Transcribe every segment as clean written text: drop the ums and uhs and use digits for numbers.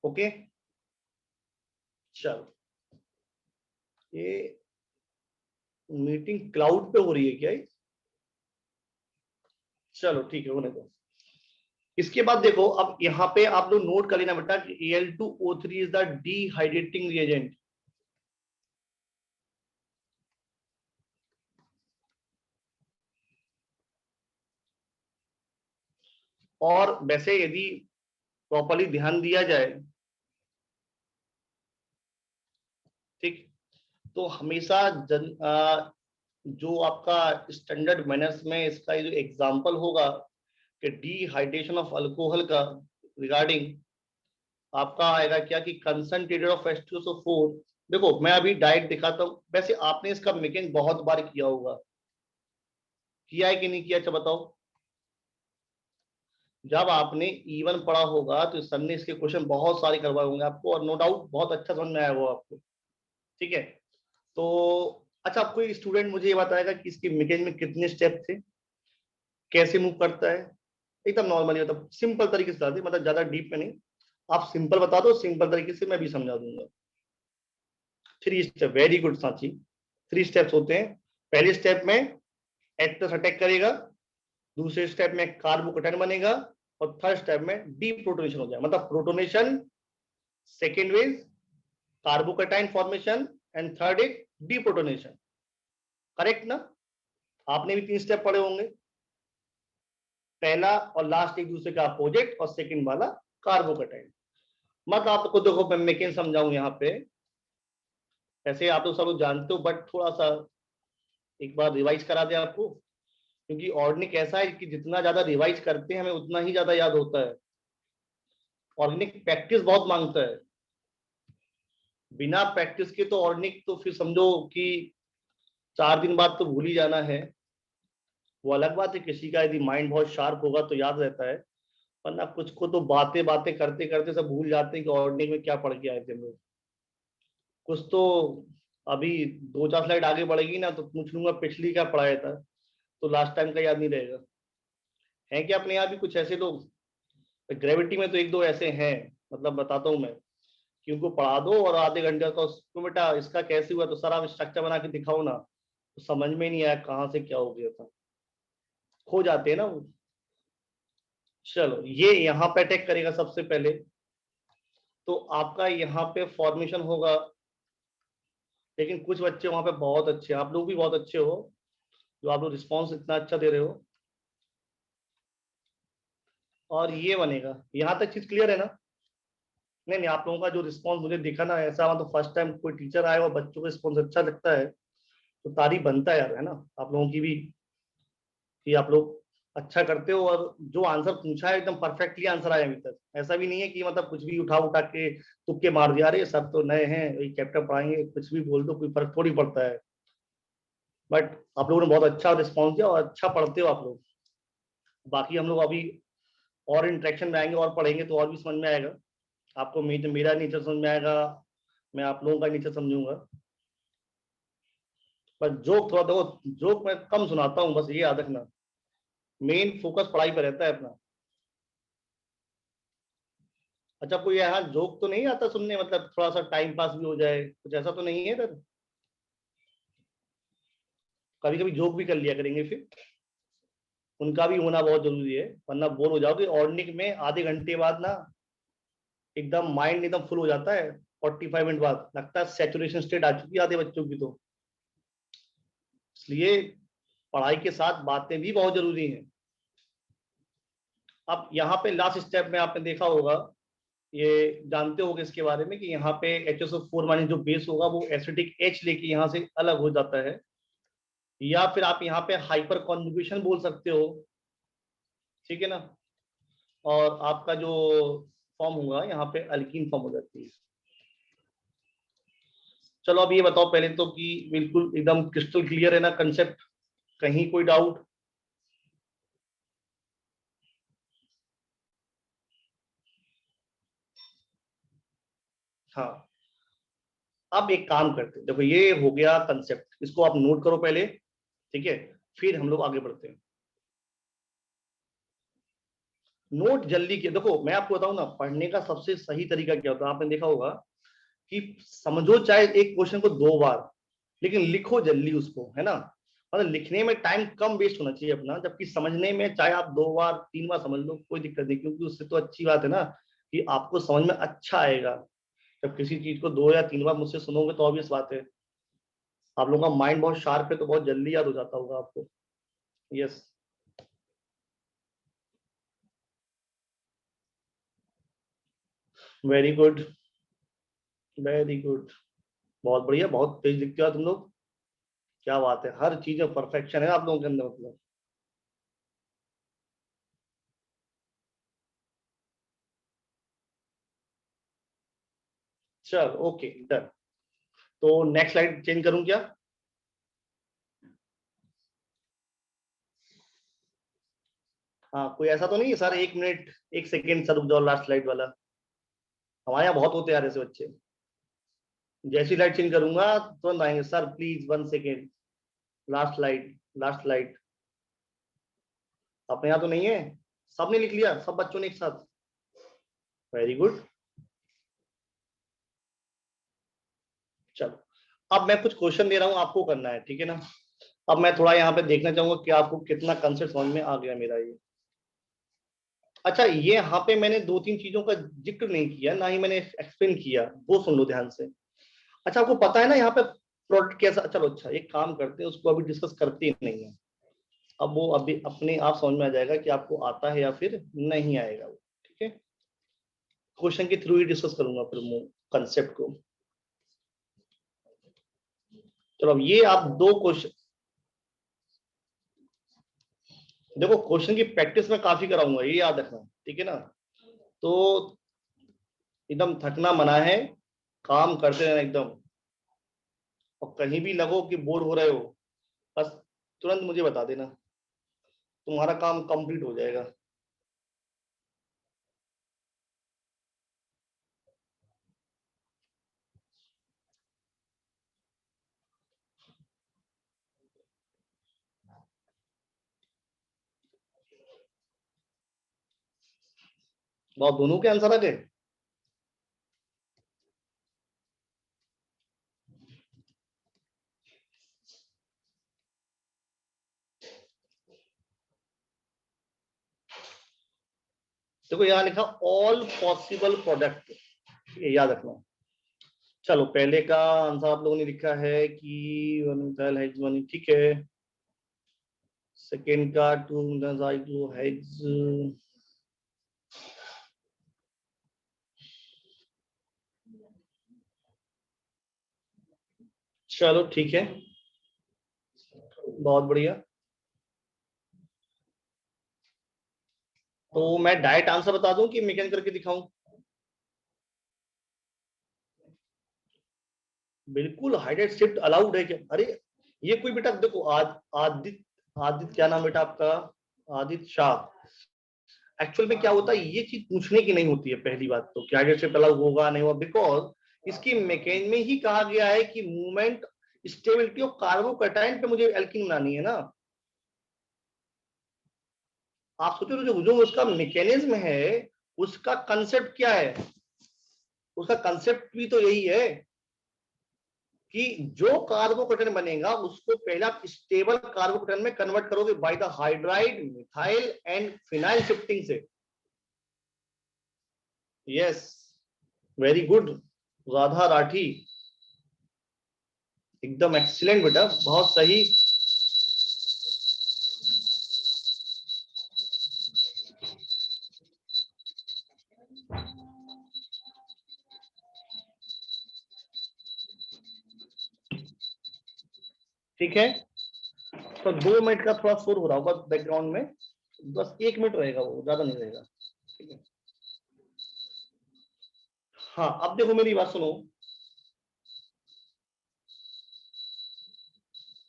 Okay, चलो ये meeting cloud पे हो रही है क्या ये? चलो ठीक है, होने दो। इसके बाद देखो, अब यहाँ पे आप लोग नोट कर लेना बेटा कि Al2O3 is the dehydrating reagent. और वैसे यदि प्रॉपर्ली ध्यान दिया जाए, ठीक, तो हमेशा जो आपका स्टैंडर्ड मैनर्स में इसका जो एग्जांपल होगा कि डिहाइड्रेशन ऑफ अल्कोहल का रिगार्डिंग आपका आएगा क्या कि कंसंट्रेटेड ऑफ H2SO4। देखो मैं अभी डायरेक्ट दिखाता हूँ, वैसे आपने इसका मेकिंग बहुत बार किया होगा, किया है कि नहीं किया, अच्छा बताओ। जब आपने E1 पढ़ा होगा तो सर ने इसके क्वेश्चन बहुत सारे करवाए होंगे आपको, और नो डाउट बहुत अच्छा समझ में आया होगा आपको, ठीक है। तो अच्छा, कोई स्टूडेंट मुझे ये बताएगा कि इसकी मेकिंग में कितने स्टेप थे, कैसे मूव करता है, एकदम नॉर्मली, मतलब सिंपल तरीके से बता दें, मतलब ज्यादा डीप में नहीं। आप सिंपल बता दो, सिंपल तरीके से मैं भी समझा दूंगा। 3 स्टेप, वेरी गुड साची। 3 स्टेप्स होते हैं। पहले स्टेप में H प्लस अटैक करेगा, दूसरे स्टेप में कार्बोकैटायन बनेगा, और थर्ड स्टेप में डीप्रोटोनेशन हो जाएगा, मतलब प्रोटोनेशन, सेकेंड वेज carbocation formation, and third is deprotonation. Correct ना? आपने भी 3 स्टेप पढ़े होंगे, पहला और लास्ट एक दूसरे का अपोजिट, और सेकंड वाला कार्बोकैटायन। मत आपको देखो मैं मेकिंग समझाऊं यहाँ पे, ऐसे आप लोग सब लोग जानते हो, बट थोड़ा सा एक बार रिवाइज करा दे आपको, क्योंकि ऑर्गेनिक ऐसा है कि जितना ज्यादा रिवाइज करते हैं हमें उतना ही ज्यादा याद होता है। ऑर्गेनिक प्रैक्टिस बहुत मांगता है, बिना प्रैक्टिस के तो ऑर्गेनिक तो फिर समझो कि 4 दिन बाद तो भूल ही जाना है। वो अलग बात है, किसी का यदि माइंड बहुत शार्प होगा तो याद रहता है, वरना कुछ को तो बातें बातें करते करते सब भूल जाते हैं कि ऑर्गेनिक में क्या पढ़ के आए थे हम लोग। कुछ तो अभी 2-4 स्लाइड आगे बढ़ेगी ना तो पूछ लूंगा पिछली क्या पढ़ाया था, तो लास्ट टाइम का याद नहीं रहेगा। है कि अपने यहाँ भी कुछ ऐसे लोग, ग्रेविटी में तो एक दो ऐसे हैं, मतलब बताता हूँ मैं, कि उनको पढ़ा दो और आधे घंटे का उसको बेटा इसका कैसे हुआ, तो सर आप स्ट्रक्चर बना के दिखाओ ना, तो समझ में नहीं आया कहाँ से क्या हो गया था, खो जाते हैं ना वो। चलो ये यहाँ पे अटैक करेगा सबसे पहले, तो आपका यहाँ पे फॉर्मेशन होगा। लेकिन कुछ बच्चे वहां पे बहुत अच्छे, आप लोग भी बहुत अच्छे हो, जो आप लोग रिस्पॉन्स इतना अच्छा दे रहे हो। और ये बनेगा, यहाँ तक चीज क्लियर है ना? नहीं नहीं, आप लोगों का जो रिस्पॉन्स मुझे दिखा ना, ऐसा मतलब फर्स्ट टाइम कोई टीचर आए और बच्चों को रिस्पॉन्स अच्छा लगता है तो तारीफ बनता है यार, है ना? आप लोगों की भी, कि आप लोग अच्छा करते हो, और जो आंसर पूछा है एकदम परफेक्टली आंसर आया अभी तक। ऐसा भी नहीं है कि मतलब कुछ भी उठा उठा के तुक्के मार दिया, अरे सब तो नए हैं वही चैप्टर पढ़ाएंगे कुछ भी बोल दो, कोई फर्क थोड़ी पड़ता है। बट आप लोगों ने बहुत अच्छा रिस्पॉन्स दिया और अच्छा पढ़ते हो आप लोग। बाकी हम लोग अभी और इंटरेक्शन में आएंगे और पढ़ेंगे तो और भी समझ में आएगा आपको, मेरा नेचर समझ में आएगा, मैं आप लोगों का नेचर समझूंगा। पर जोक थोड़ा देखो, जोक मैं कम सुनाता हूँ, बस ये याद रखना, मेन फोकस पढ़ाई पर रहता है अपना। अच्छा, कोई यहाँ जोक तो नहीं आता सुनने, मतलब थोड़ा सा टाइम पास भी हो जाए, कुछ ऐसा तो नहीं है सर? कभी कभी जोक भी कर लिया करेंगे फिर, उनका भी होना बहुत जरूरी है, वरना बोर हो जाओगे। ऑर्गेनिक में आधे घंटे बाद ना एकदम माइंड एकदम फुल हो जाता है, 45 मिनट बाद लगता है सैचुरेशन स्टेट आ चुकी है आधे बच्चों की तो। इसलिए पढ़ाई के साथ बातें भी बहुत जरूरी हैं। अब यहाँ पे लास्ट स्टेप में आपने देखा होगा, ये जानते होगे इसके बारे में, कि यहाँ पे HSO4 माइनस जो बेस होगा वो एसिडिक H लेके यहाँ से अलग हो जाता है, या फिर आप यहाँ पे हाइपर कॉन्जुगेशन बोल सकते हो, ठीक है ना? और आपका जो फॉर्म होगा यहाँ पे अल्कीन फॉर्म हो जाती है। चलो अब ये बताओ पहले तो कि बिल्कुल एकदम क्रिस्टल क्लियर है ना कंसेप्ट, कहीं कोई डाउट? हाँ, अब एक काम करते हैं, देखो ये हो गया कंसेप्ट, इसको आप नोट करो पहले, ठीक है, फिर हम लोग आगे बढ़ते हैं। नोट जल्दी के देखो, मैं आपको बताऊं ना, पढ़ने का सबसे सही तरीका क्या होता है, आपने देखा होगा कि समझो चाहे एक क्वेश्चन को 2 बार, लेकिन लिखो जल्दी उसको, है ना। मतलब लिखने में टाइम कम वेस्ट होना चाहिए अपना, जबकि समझने में चाहे आप 2 बार 3 बार समझ लो, कोई दिक्कत नहीं, क्योंकि उससे तो अच्छी बात है ना कि आपको समझ में अच्छा आएगा। जब किसी चीज को 2 या 3 बार मुझसे सुनोगे तो ऑब्वियस बात है, आप लोगों का माइंड बहुत शार्प है, तो बहुत जल्दी याद हो जाता होगा आपको। Yes, very good, very good, बहुत बढ़िया, बहुत तेज लिखते हो तुम लोग। क्या बात है, हर चीज में परफेक्शन है आप लोगों के अंदर, मतलब। चल ओके, डन। तो नेक्स्ट स्लाइड चेंज करूं क्या? हाँ, कोई ऐसा तो नहीं है सर, 1 मिनट 1 सेकेंड सर रुक जाओ, लास्ट स्लाइड वाला। हमारे यहाँ बहुत होते हैं यार ऐसे बच्चे। जैसी लाइट चेंज करूंगा तुरंत आएंगे, sir please 1 second, last slide, last slide. अपने यहाँ तो नहीं है? सबने लिख लिया, सब बच्चों ने एक साथ? Very good. चलो, अब मैं कुछ क्वेश्चन दे रहा हूँ, आपको करना है, ठीक है ना। अब मैं थोड़ा यहाँ पे देखना चाहूंगा कि आपको कितना कंसेप्ट समझ में आ गया मेरा ये। अच्छा, ये यहाँ पे मैंने 2-3 चीजों का जिक्र नहीं किया, ना ही मैंने एक्सप्लेन किया, वो सुन लो ध्यान से। अच्छा, आपको पता है ना यहाँ पे प्रोडक्ट कैसा, चलो अच्छा एक काम करते हैं, उसको अभी डिस्कस करते ही नहीं है। अब वो अभी अपने आप समझ में आ जाएगा कि आपको आता है या फिर नहीं आएगा वो, ठीक है। क्वेश्चन के थ्रू ही डिस्कस करूंगा फिर कंसेप्ट को। चलो, अब ये आप 2 क्वेश्चन देखो, क्वेश्चन की प्रैक्टिस में काफी कराऊंगा, ये याद रखना, ठीक है ना। तो एकदम थकना मना है, काम करते रहना एकदम। और कहीं भी लगो कि बोर हो रहे हो, बस तुरंत मुझे बता देना, तुम्हारा काम कंप्लीट हो जाएगा। तो आप दोनों के आंसर आ गए। देखो यहाँ लिखा ऑल पॉसिबल प्रोडक्ट, ये याद रखना। चलो, पहले का आंसर आप लोगों ने लिखा है कि वन मिसाइल हेक्स वन, ठीक है। सेकेंड का 2 हेक्स, चलो ठीक है, बहुत बढ़िया। तो मैं डायरेक्ट आंसर बता दूं कि मैकेनिक करके दिखाऊं? बिल्कुल, हाइड्रेट शिफ्ट अलाउड है क्या? अरे, ये कोई बेटा देखो, आदित्य, आदित्य क्या नाम बेटा आपका? आदित्य शाह। एक्चुअल में क्या होता है, ये चीज पूछने की नहीं होती है, पहली बात तो क्या हाइड्रेट शिफ्ट अलाउड होगा नहीं होगा, बिकॉज इसकी मैकेनिज्म में ही कहा गया है कि मूवमेंट स्टेबिलिटी ऑफ कार्बोकैटायन पे मुझे एल्कीन बनानी है ना। आप सोचो तो जो जो उसका मैकेनिज्म है, उसका कंसेप्ट क्या है, उसका कंसेप्ट भी तो यही है कि जो कार्बोकेटन बनेगा उसको पहले आप स्टेबल कार्बोकेटन में कन्वर्ट करोगे by the hydride methyl and phenyl shifting से। Yes, very good, Radha Rathi, एकदम एक्सीलेंट बेटा, बहुत सही। ठीक है, तो 2 मिनट का थोड़ा शोर हो रहा होगा बैकग्राउंड में, बस 1 मिनट रहेगा, वो ज्यादा नहीं रहेगा, ठीक है। हाँ, अब देखो मेरी बात सुनो,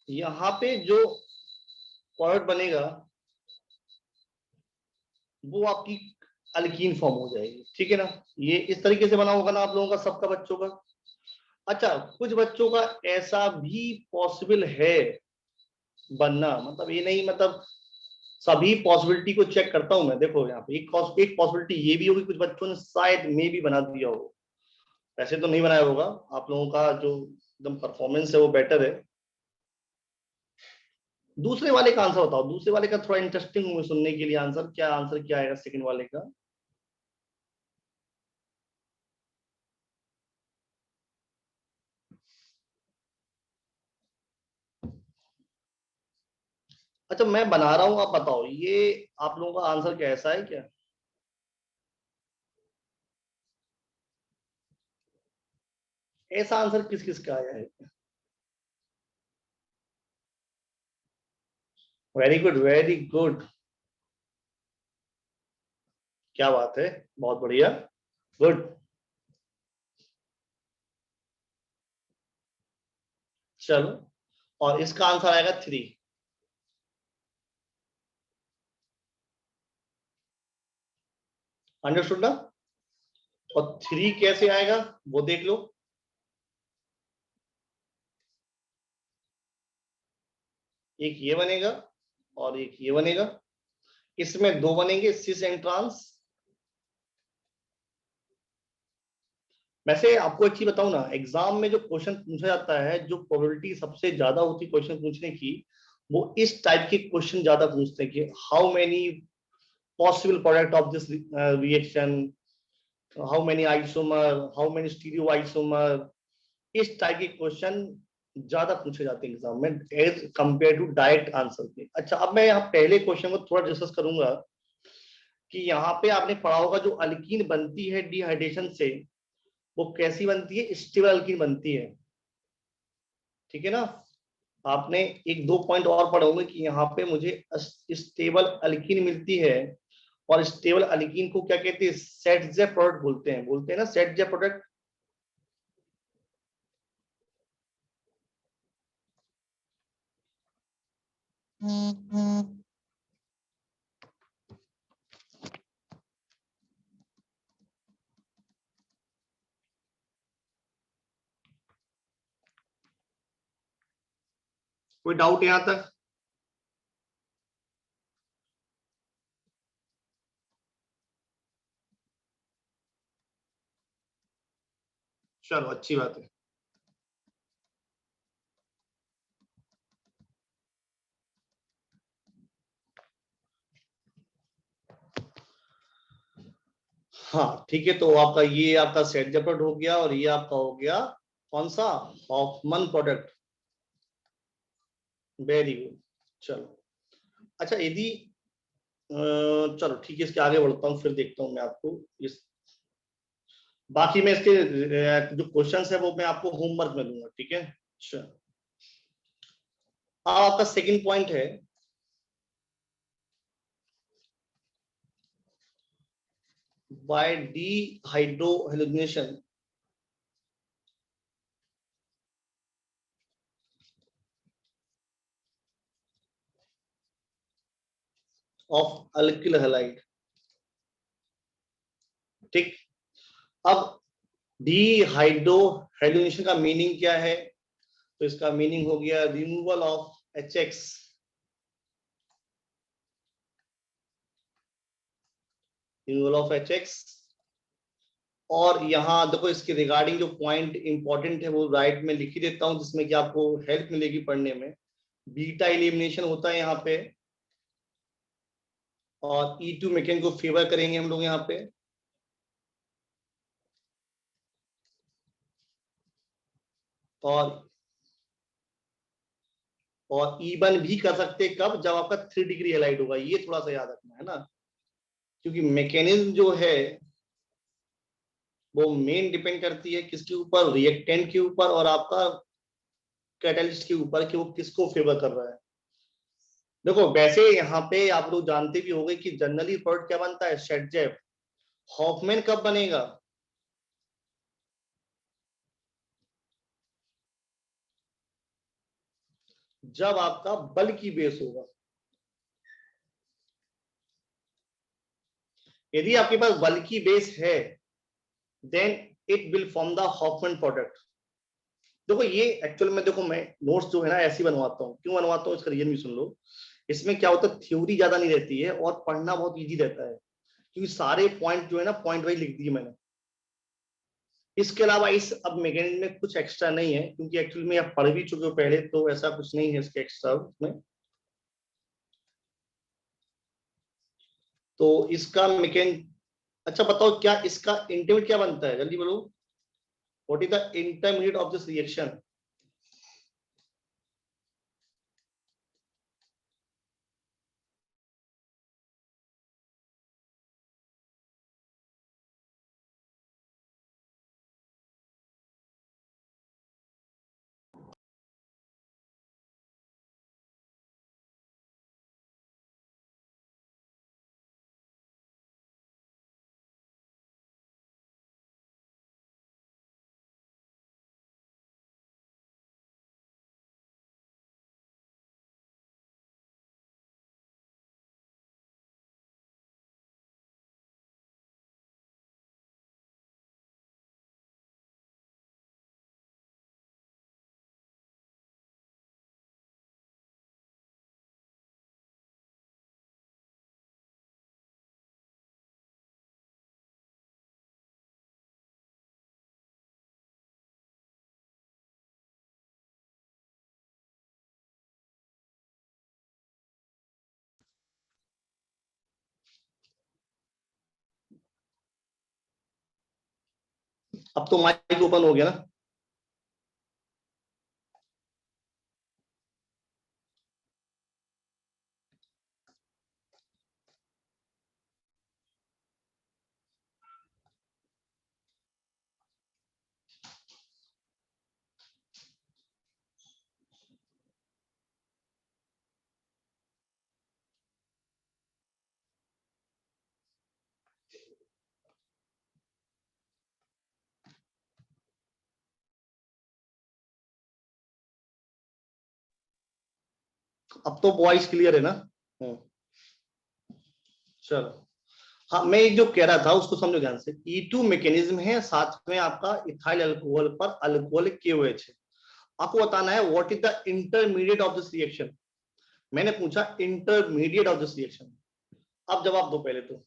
यहाँ पे जो प्रोडक्ट बनेगा वो आपकी अल्कीन फॉर्म हो जाएगी, ठीक है ना। ये इस तरीके से बना होगा ना आप लोगों का, सबका बच्चों का। अच्छा, कुछ बच्चों का ऐसा भी पॉसिबल है बनना, मतलब ये नहीं, मतलब सभी पॉसिबिलिटी को चेक करता हूं मैं। देखो यहाँ पे एक पॉसिबिलिटी ये भी होगी, कुछ बच्चों ने शायद मे भी बना दिया हो, वैसे तो नहीं बनाया होगा, आप लोगों का जो एकदम परफॉर्मेंस है वो बेटर है। दूसरे वाले का आंसर बताओ, दूसरे वाले का थोड़ा इंटरेस्टिंग हूँ सुनने के लिए। आंसर क्या आएगा सेकंड वाले का? अच्छा मैं बना रहा हूँ, आप बताओ ये आप लोगों का आंसर कैसा है क्या? ऐसा आंसर किस किस का आया है? वेरी गुड, वेरी गुड, क्या बात है, बहुत बढ़िया, गुड। चलो, और इसका आंसर आएगा 3। अंडरस्टूड ना? और 3 कैसे आएगा वो देख लो। एक ये बनेगा और एक ये बनेगा, इसमें दो बनेंगे सिस एंड ट्रांस। वैसे आपको एक चीज बताऊं ना, एग्जाम में जो क्वेश्चन पूछा जाता है, जो प्रोबेबिलिटी सबसे ज्यादा होती है क्वेश्चन पूछने की, वो इस टाइप के क्वेश्चन ज्यादा पूछते हैं कि how many possible product of this reaction, how many isomer, how many stereoisomer. इस टाइप के क्वेश्चन ज्यादा पूछे जाते हैं एग्जाम में as compare to direct answer के। अच्छा अब मैं यहाँ पहले क्वेश्चन को थोड़ा डिस्कस करूंगा कि यहाँ पे आपने पढ़ा होगा जो अल्कीन बनती है डिहाइड्रेशन से, वो कैसी बनती है? स्टेबल अल्कीन बनती है, ठीक है ना? आपने एक दो पॉइंट और पढ़े होंगे कि यहाँ पे मुझे स्टेबल अल्कीन मिलती है, और स्टेबल अल्कीन को क्या कहते हैं? सेट जे प्रोडक्ट बोलते हैं ना, सेट जे प्रोडक्ट। कोई डाउट यहाँ तक? चलो अच्छी बात है। हाँ ठीक है, तो आपका ये आपका सेट जे प्रोडक्ट हो गया, और ये आपका हो गया कौन सा? Hoffman product. Very good. चलो, अच्छा यदि चलो ठीक है, इसके आगे बढ़ता हूँ, फिर देखता हूँ मैं आपको इस, बाकी मैं इसके जो क्वेश्चंस है वो मैं आपको होमवर्क में दूंगा, ठीक है? अच्छा, आपका सेकंड पॉइंट है, by dehydrohalogenation of alkyl halide. ठीक, अब डीहाइड्रोहेलोजिनेशन का मीनिंग क्या है? तो इसका मीनिंग हो गया removal of HX, removal of HX। और यहाँ देखो इसके रिगार्डिंग जो पॉइंट इंपॉर्टेंट है वो राइट में लिख ही देता हूँ, जिसमें कि आपको हेल्प मिलेगी पढ़ने में। बीटा एलिमिनेशन होता है यहाँ पे, और E2 मेकेन को फेवर करेंगे हम लोग यहाँ पे। और E1 भी कर सकते हैं कब? जब आपका 3 डिग्री हेलाइट होगा, ये थोड़ा सा याद रखना है ना, क्योंकि मैकेनिज्म जो है वो मेन डिपेंड करती है किसके ऊपर? रिएक्टेंट के ऊपर और आपका कैटलिस्ट के ऊपर, कि वो किसको फेवर कर रहा है। देखो वैसे यहाँ पे आप लोग जानते भी होंगे कि जनरली प्रोडक्ट क्या बनता है? शेटजेफ। हॉफमैन कब बनेगा? जब आपका बल्कि बेस होगा। यदि आपके पास बल्कि बेस है, then it will form the Hofmann product. देखो ये एक्चुअल में, देखो मैं नोट्स जो है ना ऐसे बनवाता हूँ, क्यों बनवाता हूँ इसका रीजन भी सुन लो। इसमें क्या होता है, थ्योरी ज्यादा नहीं रहती है और पढ़ना बहुत इजी रहता है, क्योंकि सारे पॉइंट जो है ना पॉइंट वाइज लिख दिए मैंने। इसके अलावा इस अब मैकेनिज्म में कुछ एक्स्ट्रा नहीं है, क्योंकि एक्चुअली में आप पढ़ भी चुके हो पहले, तो ऐसा कुछ नहीं है इसके एक्स्ट्रा में। तो इसका अच्छा बताओ, क्या इसका इंटरमीडिएट क्या बनता है, जल्दी बोलो। What is the intermediate of this reaction? अब तो माइक ओपन हो गया ना। अब तो वॉइस क्लियर है ना? हम्म, चलो। हाँ, मैं जो कह रहा था उसको समझो ध्यान से। E2 मैकेनिज्म है, साथ में आपका इथाइल अल्कोहल पर अल्कोहल KOH है। आपको बताना है what is the intermediate of this reaction. मैंने पूछा इंटरमीडिएट ऑफ दिस रिएक्शन। अब जवाब दो पहले तो।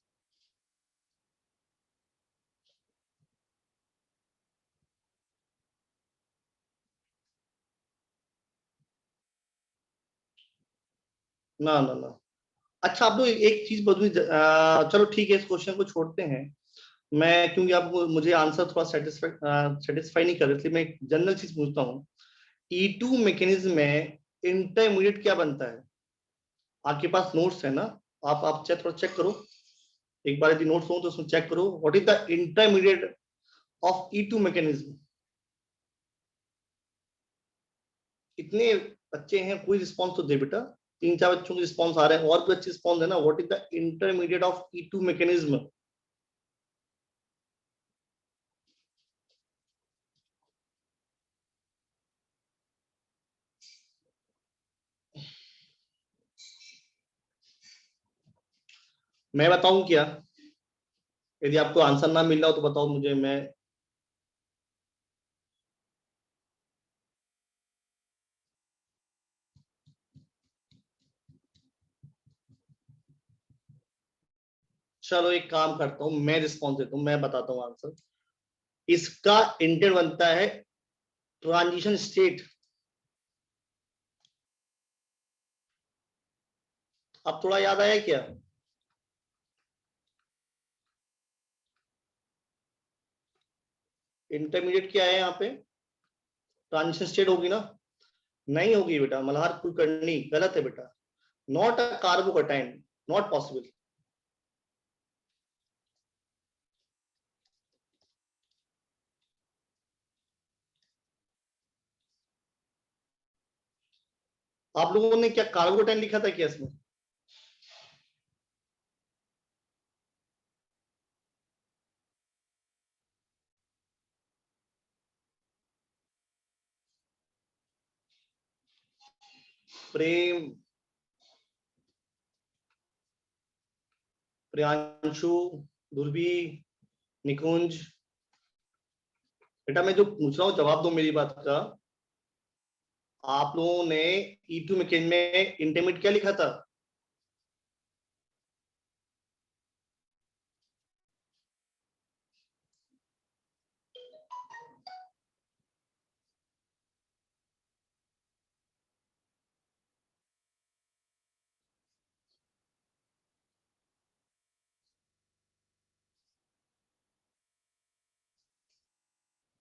ना ना ना। अच्छा, आप लोग एक चीज बदली, चलो ठीक है, इस क्वेश्चन को छोड़ते हैं। मैं, क्योंकि आपको मुझे आंसर थोड़ा सेटिस्फाई नहीं कर रहे, इसलिए मैं एक जनरल चीज पूछता हूँ। E2 मैकेनिज्म में इंटरमीडिएट क्या बनता है? आपके पास नोट्स है ना? आप थोड़ा चेक करो एक बार, यदि नोट्स हो तो उसमें चेक करो what is the intermediate of E2 mechanism. इतने बच्चे हैं, कोई रिस्पॉन्स तो दे बेटा। 3-4 बच्चों के रिस्पॉन्स आ रहे हैं, और कोई अच्छे रिस्पॉन्स है ना? What is the intermediate of E2 mechanism? मैं बताऊं क्या? यदि आपको आंसर ना मिल रहा हो तो बताओ मुझे, मैं। चलो एक काम करता हूं, मैं रिस्पॉन्स देता हूं, मैं बताता हूं आंसर। इसका इंटर बनता है ट्रांजिशन स्टेट। अब थोड़ा याद आया क्या? इंटरमीडिएट क्या है यहाँ पे? ट्रांजिशन स्टेट होगी ना? नहीं होगी बेटा, मल्हार कुलकर्णी, गलत है बेटा। Not a कार्बोकटाइन, not possible. आप लोगों ने क्या कार्बोकटाइन लिखा था क्या इसमें? प्रेम, प्रियांशु, ध्रुवी, निकुंज, बेटा मैं जो पूछ रहा हूँ जवाब दो मेरी बात का। आप लोगों ने E2 मैकेनिज्म में इंटरमीडिएट क्या लिखा था?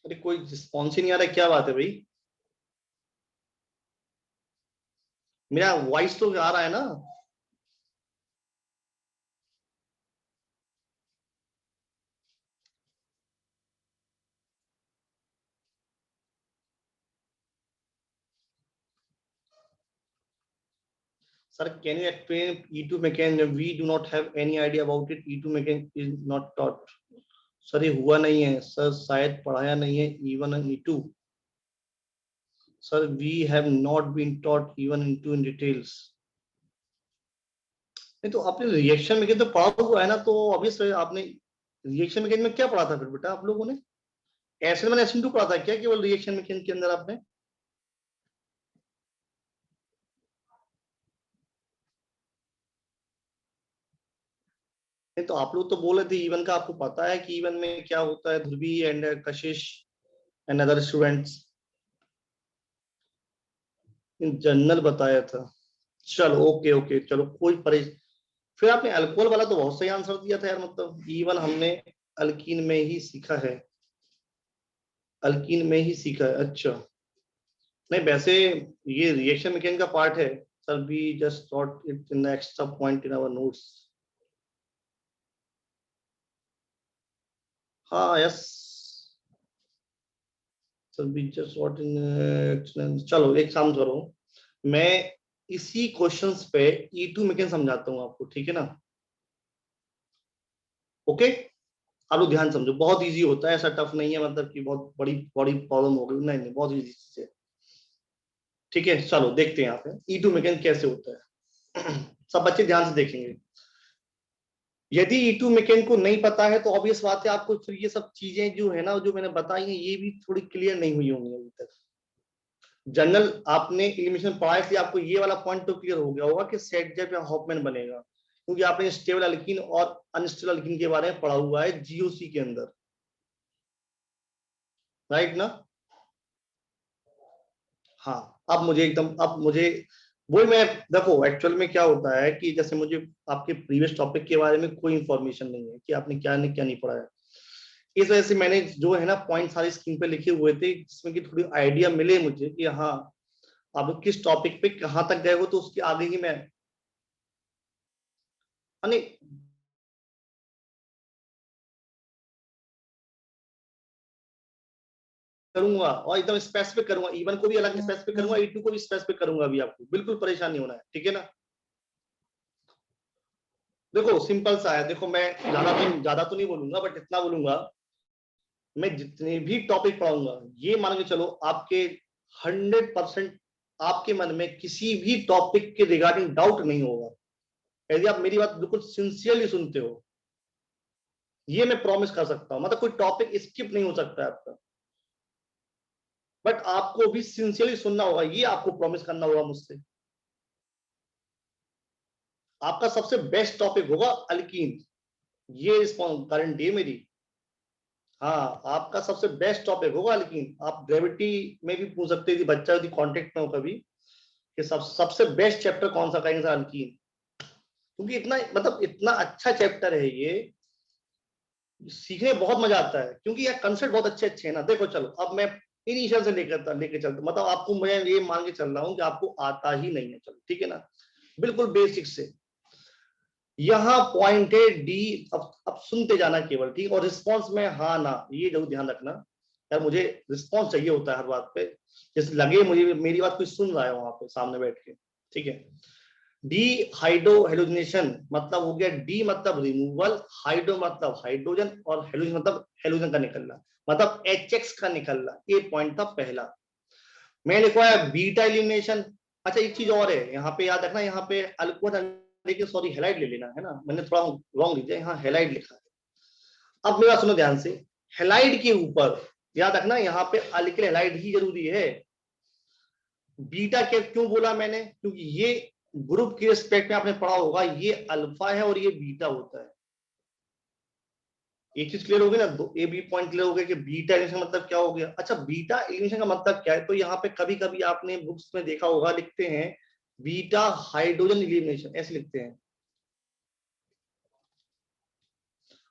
अरे कोई रिस्पॉन्स ही नहीं आ रहा, क्या बात है भाई? मेरा वॉइस तो आ रहा है ना? Sir, can you explain E2 mechanism? We do not have any idea about it. E2 mechanism is not taught. Sir ये हुआ नहीं है सर, शायद पढ़ाया नहीं है E1 and E2. Sir we have not been taught E1 and E2 in details. नहीं तो आपने रिएक्शन मैकेनिज्म तो पढ़ा हुआ है ना, तो ऑब्वियसली आपने रिएक्शन मैकेनिज्म में क्या पढ़ा था फिर बेटा आप लोगों ने? SN1 SN2 पढ़ा था क्या केवल रिएक्शन मैकेनिज्म के अंदर आपने? नहीं तो आप लोग तो बोले थे E1 का आपको पता है कि E1 में क्या होता है, ध्रुवी and Kashish and other students in general बताया था। चलो ओके ओके, चलो कोई परेश। फिर आपने अल्कोहल वाला तो बहुत सही आंसर दिया था यार, मतलब E1 हमने अल्कीन में ही सीखा है, अल्कीन में ही सीखा है। अच्छा नहीं वैसे ये रिएक्शन मैकेनिज्म का पार्ट है sir, we just thought it in the extra point in our notes. हाँ yes sir, we just thought in. चलो एक काम करो, मैं इसी क्वेश्चंस पे E2 मैकेनिज्म समझाता हूँ आपको, ठीक है ना? ओके आप लोग ध्यान समझो, बहुत इजी होता है, ऐसा टफ नहीं है, मतलब कि बहुत बड़ी बड़ी प्रॉब्लम हो गई, नहीं नहीं बहुत इजी चीज है। ठीक है चलो देखते हैं यहाँ पे E2 मैकेनिज्म कैसे होता है। सब बच्चे ध्यान से देखेंगे। यदि E2 मैकेनिज्म को नहीं पता है तो ऑब्वियस बात है आपको फिर ये सब चीजें जो है ना, जो मैंने बताई हैं, ये भी थोड़ी क्लियर नहीं हुई होंगी अभी तक। जनरल आपने एलिमिनेशन पढ़ा है, इसलिए आपको ये वाला पॉइंट तो क्लियर हो गया होगा कि सेट जब या हॉफमैन बनेगा, क्योंकि आपने स्टेबल अल्कीन और अनस्टेबल अल्कीन के बारे में पढ़ा हुआ है जीओसी के अंदर, राइट ना? हाँ अब मुझे वही मैं, देखो एक्चुअल में क्या होता है कि जैसे मुझे आपके प्रीवियस टॉपिक के बारे में कोई इंफॉर्मेशन नहीं है कि आपने क्या नहीं पढ़ा है, इस वजह से मैंने जो है ना पॉइंट सारे स्क्रीन पे लिखे हुए थे, जिसमें कि थोड़ी आइडिया मिले मुझे कि हाँ आप किस टॉपिक पे कहाँ तक गए हो, तो उसके आगे ही मैं यानी करूंगा और एकदम स्पेसिफिक करूंगा, E1 को भी अलग स्पेसिफिक करूंगा, E2 को भी स्पेसिफिक करूंगा, अभी आपको बिल्कुल परेशान नहीं होना है, ठीक है ना? देखो सिंपल सा है, देखो मैं ज्यादा तो नहीं बोलूंगा, बट इतना बोलूंगा, मैं जितने भी टॉपिक पढ़ाऊंगा ये मान के चलो आपके 100% आपके मन में किसी भी टॉपिक के रिगार्डिंग डाउट नहीं होगा, यदि आप मेरी बात बिल्कुल सिंसियरली सुनते हो, ये मैं प्रॉमिस कर सकता हूं, मतलब कोई टॉपिक स्किप नहीं हो सकता है आपका, बट आपको भी सिंसियरली सुनना होगा, ये आपको प्रॉमिस करना होगा मुझसे। आपका सबसे बेस्ट टॉपिक होगा अल्कीन, ये गारंटी है मेरी। हाँ आपका सबसे बेस्ट टॉपिक होगा अल्कीन, आप ग्रेविटी में भी पूछ सकते हैं बच्चा यदि कॉन्टेक्ट में हो कभी कि सबसे बेस्ट चैप्टर कौन सा कहेंगे सर, अल्कीन, क्योंकि इतना मतलब इतना अच्छा चैप्टर है ये, सीखने में बहुत मजा आता है, क्योंकि यार कंसेप्ट बहुत अच्छे अच्छे हैं ना। देखो चलो अब मैं इनिशियल से लेके चलता, मतलब आपको मैं ये मान के चल रहा हूँ कि आपको आता ही नहीं है, चलो ठीक है ना, बिल्कुल बेसिक से। यहाँ पॉइंट है डी, अब सुनते जाना केवल, ठीक, और रिस्पॉन्स में हाँ ना ये जरूर ध्यान रखना यार, मुझे रिस्पॉन्स चाहिए होता है हर बात पे, जैसे लगे मुझे मेरी बात कोई सुन रहा है वहां पे सामने बैठ के, ठीक है? डी हाइड्रो हेलोजिनेशन मतलब हो गया, डी मतलब रिमूवल, हाइड्रो मतलब हाइड्रोजन, और हेलोजन मतलब हेलोजन का निकलना, मतलब HX का निकलना, ये पॉइंट था पहला। मैं लिखवाया बीटा एलिमिनेशन। अच्छा एक चीज और है यहाँ पे, याद रखना, यहाँ पे अल्कोहल लेके सॉरी हेलाइड ले लेना है ना, मैंने थोड़ा रॉन्ग लिखा है, यहाँ हेलाइड लिखा है। अब मेरा सुनो ध्यान से, हेलाइड के ऊपर याद रखना यहाँ पे अल्किल हेलाइड ही जरूरी है। बीटा के क्यों बोला मैंने, क्योंकि ये ग्रुप के रिस्पेक्ट में आपने पढ़ा होगा, ये अल्फा है और ये बीटा होता है। एक चीज क्लियर हो गई ना, दो ए बी पॉइंट क्लियर हो गया कि बीटा एलिमिनेशन मतलब क्या हो गया। अच्छा बीटा एलिमिनेशन का मतलब क्या है, तो यहाँ पे कभी कभी आपने बुक्स में देखा होगा लिखते हैं बीटा हाइड्रोजन एलिमिनेशन, ऐसे लिखते हैं,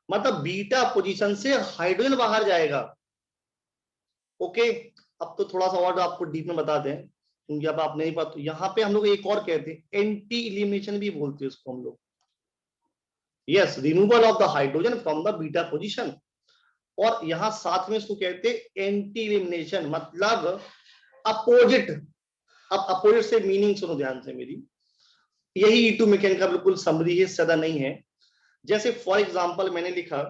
मतलब बीटा पोजीशन से हाइड्रोजन बाहर जाएगा। ओके, अब तो थोड़ा सा और आपको डीप में बता दें, क्योंकि अब आप नहीं पता। तो यहाँ पे हम लोग एक और कहते हैं, एंटी इलिमिनेशन भी बोलते हैं इसको हम लोग। Yes, removal of the hydrogen from the beta position. और यहाँ साथ में इसको कहते हैं एंटी इलिमिनेशन, मतलब अपोजिट। अब अपोजिट से मीनिंग सुनो ध्यान से मेरी, यही E2 मैकेनिक का बिल्कुल समरी है, ज्यादा नहीं है। जैसे फॉर एग्जांपल मैंने लिखा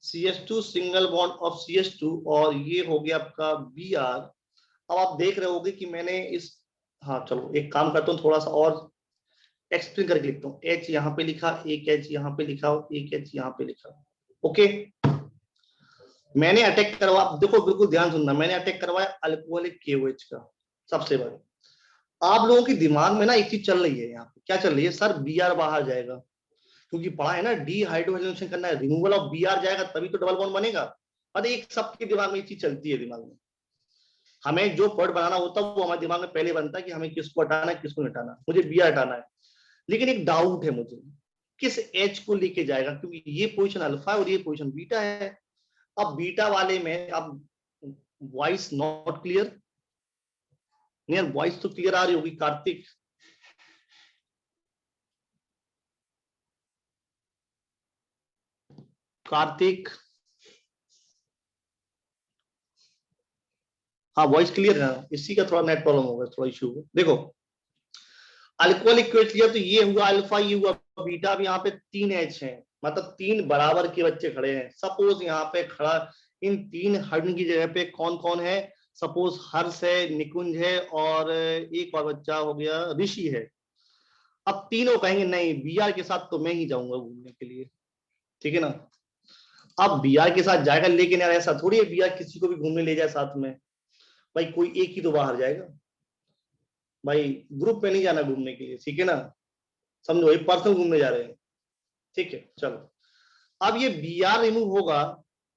CH2 single bond of CH2, और ये हो गया आपका Br। अब आप देख रहे होगे कि मैंने इस, हाँ चलो एक काम करता हूँ, थोड़ा सा और एक्सप्लेन करके लिखता हूँ। H यहाँ पे लिखा, एक H यहाँ पे लिखा, एक H यहाँ पे लिखा। ओके, मैंने अटैक करवा, देखो बिल्कुल ध्यान सुनना, मैंने अटैक करवाया अल्कोहलिक KOH का। सबसे बड़ा आप लोगों के दिमाग में ना एक चीज चल रही है, यहाँ पे क्या चल रही है, सर Br बाहर जाएगा, क्योंकि पढ़ा है ना डी हाइड्रोजनेशन करना है, रिमूवल ऑफ Br जाएगा तभी तो डबल बॉन्ड बनेगा। और एक सबके दिमाग में एक चीज चलती है दिमाग में, हमें जो पॉइंट बनाना होता है वो हमारे दिमाग में पहले बनता है कि हमें किसको हटाना है, किसको हटाना है। मुझे Br हटाना है, लेकिन एक डाउट है मुझे, किस H को लेके जाएगा, क्योंकि ये पोजीशन अल्फा और ये पोजीशन बीटा है। अब बीटा वाले में अब वॉइस नॉट क्लियर, नहीं वॉइस तो क्लियर आ रही होगी कार्तिक? कार्तिक, हाँ वॉइस क्लियर है। इसी का थोड़ा नेट प्रॉब्लम होगा, थोड़ा इशू होगा। देखो अल्कोहलिक क्वेट लिया तो ये हुआ अल्फा, ये हुआ बीटा। अब यहाँ पे 3 H है, मतलब 3 बराबर के बच्चे खड़े हैं। सपोज यहाँ पे खड़ा इन 3 हाइड्रोजन की जगह पे कौन कौन है, सपोज हर्ष है, निकुंज है, और एक और बच्चा हो गया ऋषि है। अब तीनों कहेंगे नहीं Br के साथ तो मैं ही जाऊंगा घूमने के लिए, ठीक है ना। अब Br के साथ जाएगा, लेकिन यार ऐसा थोड़ी है Br किसी को भी घूमने ले जाए साथ में, भाई कोई एक ही तो बाहर जाएगा भाई, ग्रुप में नहीं जाना घूमने के लिए, ठीक है ना। समझो एक पर्सनल घूमने जा रहे हैं, ठीक है चलो। अब ये Br रिमूव होगा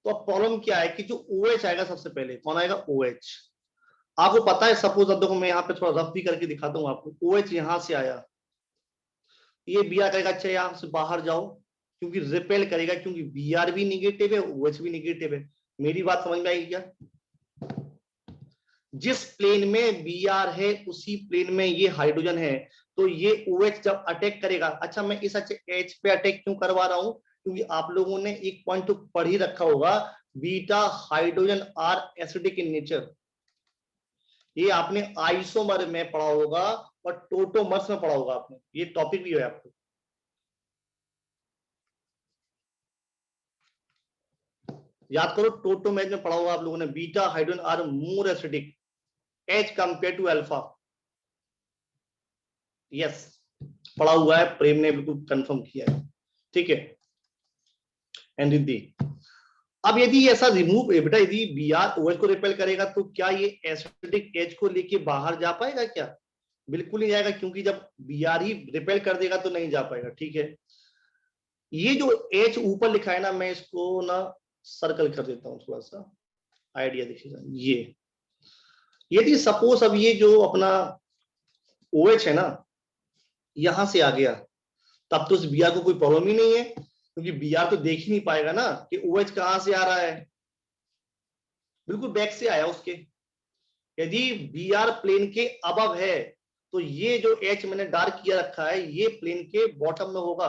तो अब प्रॉब्लम क्या है कि जो OH आएगा सबसे पहले, कौन आएगा, OH। आपको पता है, सपोज अब देखो मैं यहाँ पे थोड़ा रफ भी करके दिखाता हूँ आपको। OH यहां से आया, ये Br करेगा अच्छा यहां से बाहर जाओ, क्योंकि रिपेल करेगा, क्योंकि Br भी निगेटिव है, OH भी निगेटिव है। मेरी बात समझ में आएगी क्या? जिस प्लेन में Br है उसी प्लेन में ये हाइड्रोजन है, तो ये OH जब अटैक करेगा, अच्छा मैं इस H पे अटैक क्यों करवा रहा हूं, क्योंकि आप लोगों ने एक पॉइंट तो पढ़ ही रखा होगा, beta hydrogen are acidic in nature. ये आपने आइसोमर में पढ़ा होगा और टोटोमर्स में पढ़ा होगा आपने, ये टॉपिक भी है आपको। याद करो टोटोमेज में पढ़ा होगा आप लोगों ने, beta hydrogen are more acidic as compare to alpha. Yes पढ़ा हुआ है, प्रेम ने बिल्कुल कंफर्म किया है, ठीक है। एंड रिद्धि, अब यदि ऐसा रिमूव बेटा, यदि Br OH को रिपेल करेगा तो क्या ये एसिडिक H को लेके बाहर जा पाएगा क्या? बिल्कुल नहीं जाएगा, क्योंकि जब Br ही रिपेल कर देगा तो नहीं जा पाएगा, ठीक है। ये जो H ऊपर लिखा है ना, मैं इसको ना सर्कल कर देता हूं, थोड़ा सा आइडिया देखिएगा। ये यदि सपोज अब ये जो अपना OH है ना यहां से आ गया, तब तो उस Br को कोई प्रॉब्लम ही नहीं है, क्योंकि Br तो देख ही नहीं पाएगा ना कि OH कहां से आ रहा है, बिल्कुल बैक से आया उसके। यदि Br प्लेन के अबव है तो ये जो H मैंने डार्क किया रखा है ये प्लेन के बॉटम में होगा,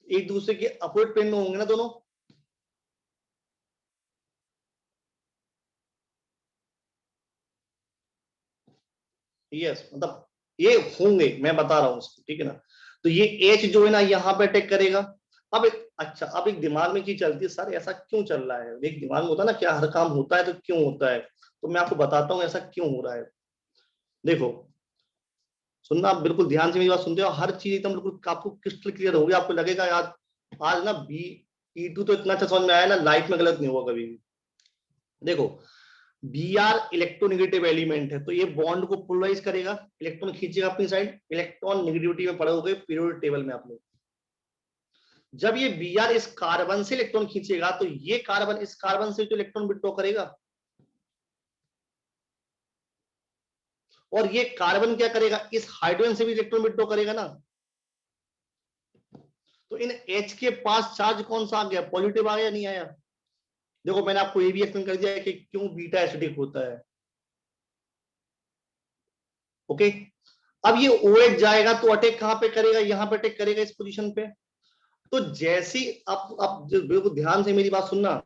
एक दूसरे के अपोजिट प्लेन में होंगे ना दोनों। यस मतलब ये होंगे, मैं बता रहा हूं उसको, ठीक है ना। तो ये H जो है ना यहाँ पे अटैक करेगा। अब अच्छा, अब एक दिमाग में चीज चलती है, सर ऐसा क्यों चल रहा है, एक दिमाग में होता है ना क्या, हर काम होता है तो क्यों होता है, तो मैं आपको बताता हूँ ऐसा क्यों हो रहा है। देखो सुनना, आप बिल्कुल ध्यान से मेरी बात सुनते हो, हर चीज एकदम बिल्कुल आपको क्रिस्टल क्लियर होगी, आपको लगेगा यार आज ना E2 तो इतना अच्छा समझ में आया ना, लाइफ में गलत नहीं हुआ कभी भी। देखो Br इलेक्ट्रोनेगेटिव एलिमेंट है, तो ये बॉन्ड को पोलराइज करेगा, इलेक्ट्रॉन खींचेगा अपनी साइड, इलेक्ट्रॉन नेगेटिविटी में पढ़े होगे पीरियोडिक टेबल में आप लोग। जब ये Br इस कार्बन से इलेक्ट्रॉन खींचेगा तो ये कार्बन इस कार्बन से तो इलेक्ट्रॉन विड्रॉ करेगा, और ये कार्बन क्या करेगा, इस हाइड्रोजन से भी इलेक्ट्रॉन विड्रॉ करेगा ना। तो इन H के पास चार्ज कौन सा आ गया, पॉजिटिव आ गया नहीं आया? देखो मैंने आपको ये भी एक्सप्लेन कर दिया है कि क्यों बीटा एसिडिक होता है। ओके, अब ये OH जाएगा तो अटैक कहां पे करेगा, यहां पे अटैक करेगा इस पोजीशन पे। तो जैसी अब बिल्कुल ध्यान से मेरी बात सुनना,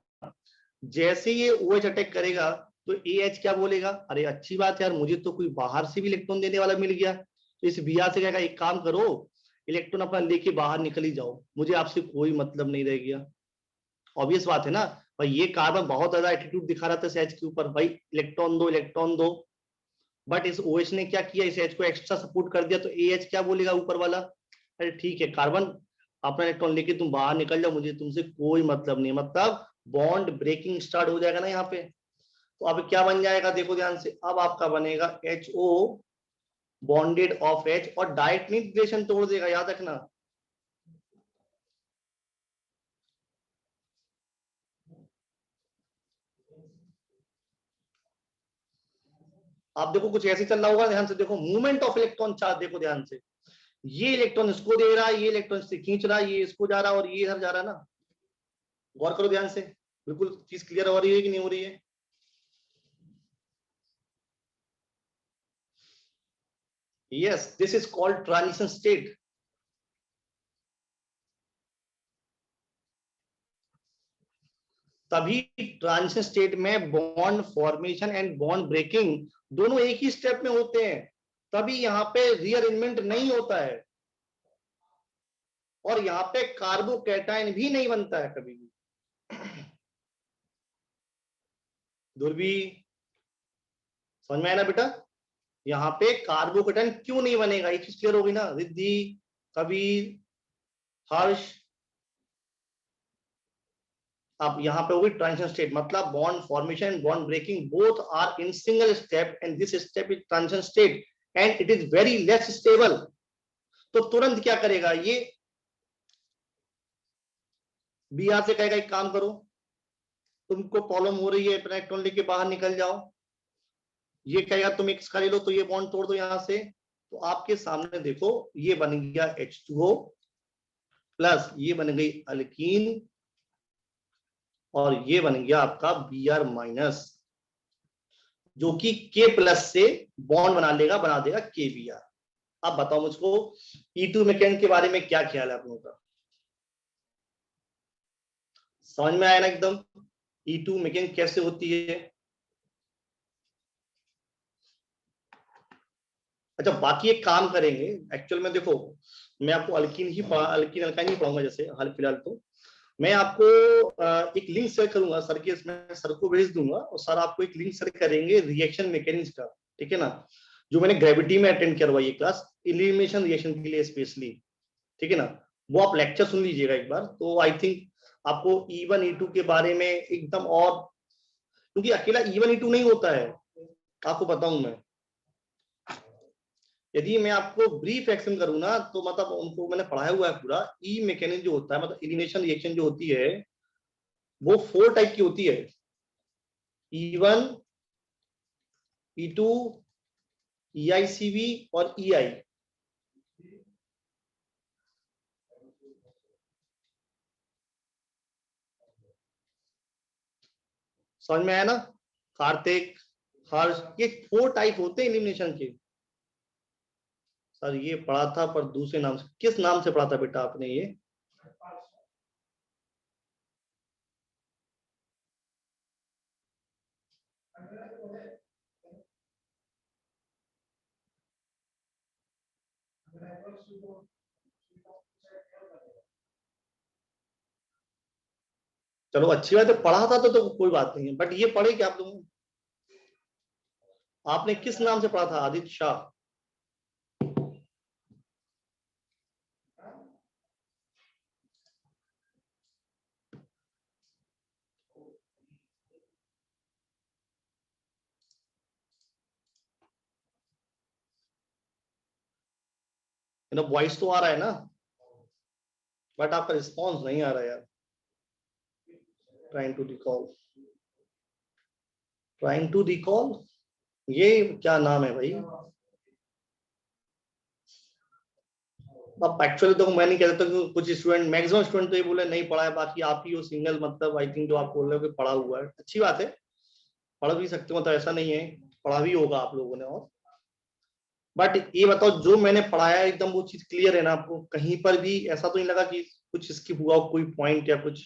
जैसे ये OH अटैक करेगा तो AH क्या बोलेगा, अरे अच्छी बात यार, मुझे तो कोई बाहर से भी इलेक्ट्रॉन देने वाला मिल गया। तो इस Br से कहेगा एक काम करो, इलेक्ट्रॉन अपना लेके बाहर निकल ही जाओ, मुझे आपसे कोई मतलब नहीं रह गया। ऑब्वियस बात है ना भाई, ये कार्बन बहुत ज्यादा एटीट्यूड दिखा रहा था इस H के ऊपर, भाई इलेक्ट्रॉन दो इलेक्ट्रॉन दो। बट इस OH ने क्या किया, इस H को एक्स्ट्रा सपोर्ट कर दिया, तो AH क्या बोलेगा ऊपर वाला, अरे ठीक है कार्बन, अपना इलेक्ट्रॉन लेके तुम बाहर निकल जाओ, मुझे तुमसे कोई मतलब नहीं। मतलब बॉन्ड ब्रेकिंग स्टार्ट हो जाएगा ना यहाँ पे। तो अब क्या बन जाएगा, देखो ध्यान से, अब आपका बनेगा HO बॉन्डेड ऑफ H, और डायरेक्ट नहीं रिलेशन तोड़ देगा, याद रखना। आप देखो कुछ ऐसे चल रहा होगा, ध्यान से देखो, मूवमेंट ऑफ इलेक्ट्रॉन चार्ज देखो ध्यान से, ये इलेक्ट्रॉन इसको दे रहा है, ये इलेक्ट्रॉन से खींच रहा है, ये इसको जा रहा है और ये इधर जा रहा है ना। गौर करो ध्यान से, बिल्कुल चीज क्लियर हो रही है कि नहीं हो रही है। Yes, this is called transition state. तभी ट्रांजिशन स्टेट में bond formation and bond breaking दोनों एक ही स्टेप में होते हैं, तभी यहां पे रीअरेंजमेंट नहीं होता है, और यहां पे कार्बोकैटायन भी नहीं बनता है कभी भी। ध्रुवी, समझ में आया ना बेटा, यहाँ पे कार्बोकैटायन क्यों नहीं बनेगा, ये चीज क्लियर होगी ना रिद्धि, कबीर, हर्ष। अब यहाँ पे होगी ट्रांजिशन स्टेट, मतलब bond formation bond breaking both are in single step, and this step is transition state and it is very less stable. तो तुरंत क्या करेगा ये, Br से कहेगा एक काम करो, तुमको प्रॉब्लम हो रही है, अपना इलेक्ट्रॉन लेके बाहर निकल जाओ। ये कहेगा तुम एक खा लो, तो ये बॉन्ड तोड़ दो यहां से। तो आपके सामने देखो, ये बन गया H2O प्लस, ये बन गई अल्कीन, और ये बन गया आपका Br माइनस, जो कि K प्लस से बॉन्ड बना लेगा, बना देगा KBr। अब बताओ मुझको E2 मैकेनिक के बारे में क्या ख्याल है आप लोगों का, समझ में आया ना एकदम, E2 मैकेनिक कैसे होती है। अच्छा बाकी एक काम करेंगे, एक्चुअल में देखो, मैं आपको अल्किन अल्काइन ही पढ़ाऊंगा, जैसे हाल फिलहाल तो मैं आपको एक लिंक शेयर करूंगा सर के, इसमें सर को भेज दूंगा, और सर आपको एक लिंक शेयर करेंगे रिएक्शन मैकेनिज्म का, ठीक है ना, जो मैंने ग्रेविटी में अटेंड करवाई है क्लास, एलिमिनेशन रिएक्शन के लिए स्पेशली, ठीक है ना। वो आप लेक्चर सुन लीजिएगा एक बार, तो आई थिंक आपको E1 E2 के बारे में एकदम, और क्योंकि अकेला E1 E2 नहीं होता है, आपको बताऊं मैं, यदि मैं आपको ब्रीफ एक्शन करूँ ना, तो मतलब उनको मैंने पढ़ाया हुआ है पूरा। ई मैकेनिज्म जो होता है, मतलब एलिमिनेशन रिएक्शन जो होती है, वो 4 टाइप की होती है, E1 E2 EICV और EI। समझ में आया ना कार्तिक, हर्ष, ये 4 टाइप होते हैं एलिमिनेशन के। सर ये पढ़ा था पर दूसरे नाम से, किस नाम से पढ़ा था बेटा आपने ये, चलो अच्छी बात है, पढ़ा था तो कोई बात नहीं है, बट ये पढ़े क्या आप लोगों, आपने किस नाम से पढ़ा था, आदित्य शाह। वॉइस तो आ रहा है ना, बट आपका रिस्पॉन्स नहीं आ रहा यार। Trying to recall, trying to recall, ये क्या नाम है भाई, अब एक्चुअली तो मैं नहीं कह सकता कि कुछ स्टूडेंट, मैक्सिमम स्टूडेंट तो ये बोले नहीं पढ़ा है, बाकी आप ही हो सिंगल, मतलब आई थिंक जो आप बोल रहे हो कि पढ़ा हुआ है, अच्छी बात है, पढ़ भी सकते हो, मतलब ऐसा नहीं है, पढ़ा भी होगा आप लोगों ने। और बट ये बताओ, जो मैंने पढ़ाया एकदम वो चीज क्लियर है ना आपको? कहीं पर भी ऐसा तो नहीं लगा कि कुछ स्किप हुआ कोई पॉइंट या कुछ?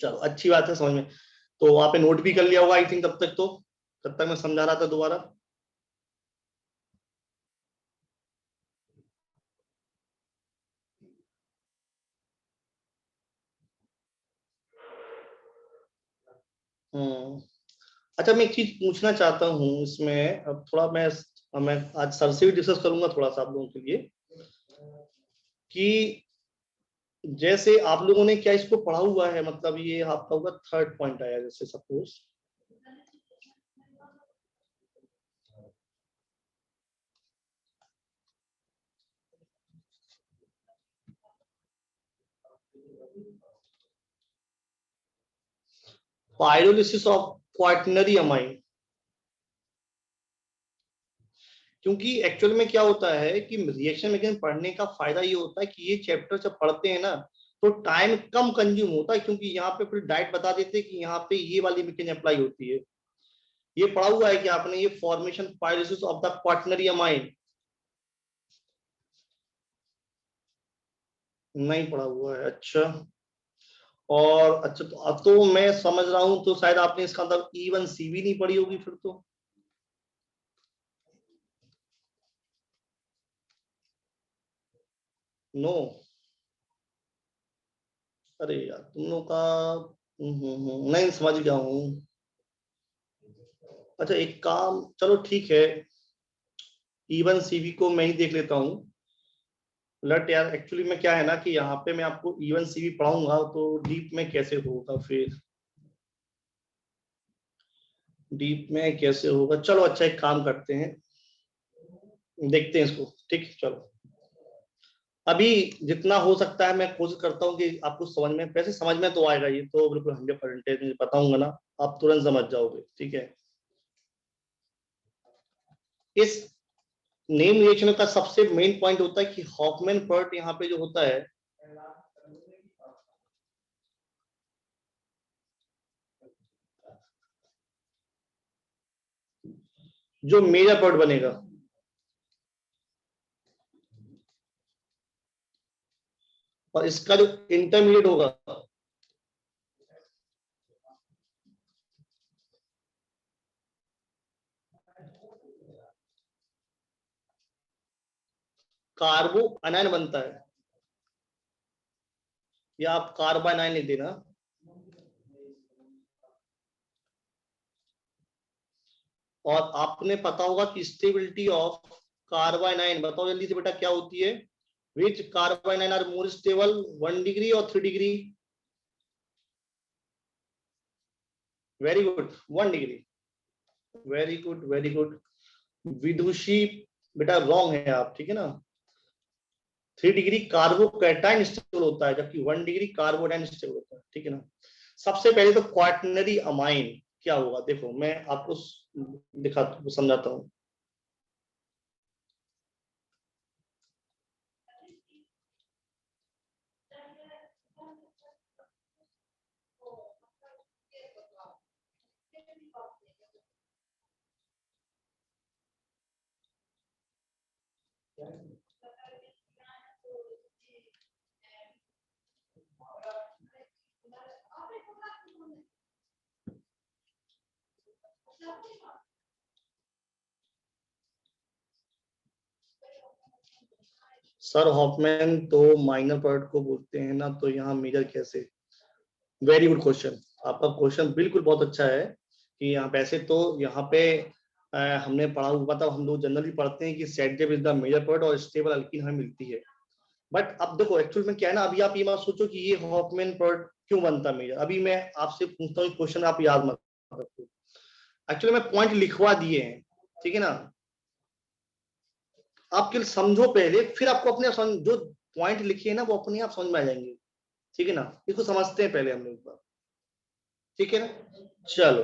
चलो अच्छी बात है, समझ में। तो वहां पे नोट भी कर लिया होगा आई थिंक तब तक तो, तब तक मैं समझा रहा था दोबारा। हम्म। अच्छा, मैं एक चीज पूछना चाहता हूँ इसमें, अब थोड़ा मैं आज सर से भी डिस्कस करूंगा थोड़ा सा आप लोगों के लिए, कि जैसे आप लोगों ने क्या इसको पढ़ा हुआ है, मतलब ये आपका होगा थर्ड पॉइंट आया, जैसे suppose pyrolysis of quaternary amine. क्योंकि एक्चुअल में क्या होता है कि रिएक्शन मैकेनिज्म पढ़ने का फायदा ये होता है कि ये चैप्टर जब पढ़ते हैं ना तो टाइम कम कंज्यूम होता है, क्योंकि यहाँ पे फिर डायरेक्ट बता देते हैं कि यहाँ पे ये वाली मैकेनिज्म अप्लाई होती है। ये पढ़ा हुआ है कि आपने ये formation pyrolysis of the quaternary amine? नहीं पढ़ा हुआ है, अच्छा। और अच्छा, तो अब तो मैं समझ रहा हूं, तो शायद आपने इसका मतलब E1C भी नहीं पढ़ी होगी फिर तो। नो? अरे यार तुम लोग का, नहीं समझ गया हूँ। अच्छा एक काम, चलो ठीक है, E1CV को मैं ही देख लेता हूँ। लट यार, एक्चुअली में क्या है ना कि यहाँ पे मैं आपको E1CV पढ़ाऊंगा तो डीप में कैसे होगा फिर, डीप में कैसे होगा? चलो अच्छा एक काम करते हैं, देखते हैं इसको, ठीक, चलो। अभी जितना हो सकता है मैं कोशिश करता हूँ कि आपको समझ में, वैसे समझ में तो आएगा, ये तो बिल्कुल 100% मुझे बताऊंगा ना, आप तुरंत समझ जाओगे, ठीक है। इस नेम रिएक्शन का सबसे मेन पॉइंट होता है कि हॉफमैन पर्ट यहाँ पे जो होता है, जो मेजर पर्ट बनेगा, और इसका जो इंटरमीडिएट होगा, कार्बो अनायन बनता है, या आप कार्बानाइन लिख देना। और आपने पता होगा कि स्टेबिलिटी ऑफ कार्बानाइन, बताओ जल्दी से बेटा क्या होती है? Which carbanion are more stable, 1 degree और 3 degree? Very good, 1 degree. Very good, very good. Vidushi बेटा रॉन्ग है आप, ठीक है ना? 3 डिग्री कार्बोकैटाइन स्टेबल होता है, जबकि 1 डिग्री कार्बोनाइन स्टेबल होता है, ठीक है ना? सबसे पहले तो क्वाटनरी अमाइन क्या होगा, देखो मैं आपको दिखा समझाता हूँ। सर हॉफमैन तो माइनर पार्ट को बोलते हैं ना, तो यहाँ मेजर कैसे? वेरी गुड क्वेश्चन, आपका क्वेश्चन बिल्कुल बहुत अच्छा है। कि यहाँ वैसे तो यहाँ पे हमने पढ़ा हुआ, मतलब हम लोग जनरली पढ़ते हैं कि सेडजेब इज द मेजर पार्ट और स्टेबल अल्कीन हमें मिलती है। बट अब देखो एक्चुअल में क्या है ना, अभी आप ये मत सोचो कि ये हॉफमैन पार्ट क्यों बनता मेजर, अभी मैं आपसे पूछता हूँ क्वेश्चन, आप याद मत रखो। एक्चुअली मैं पॉइंट लिखवा दिए हैं, ठीक है ना? आप केवल समझो पहले, फिर आपको अपने जो पॉइंट लिखे हैं ना वो अपने आप समझ में आ जाएंगे, ठीक है ना? इसको समझते हैं पहले हम लोग, ठीक है ना? चलो,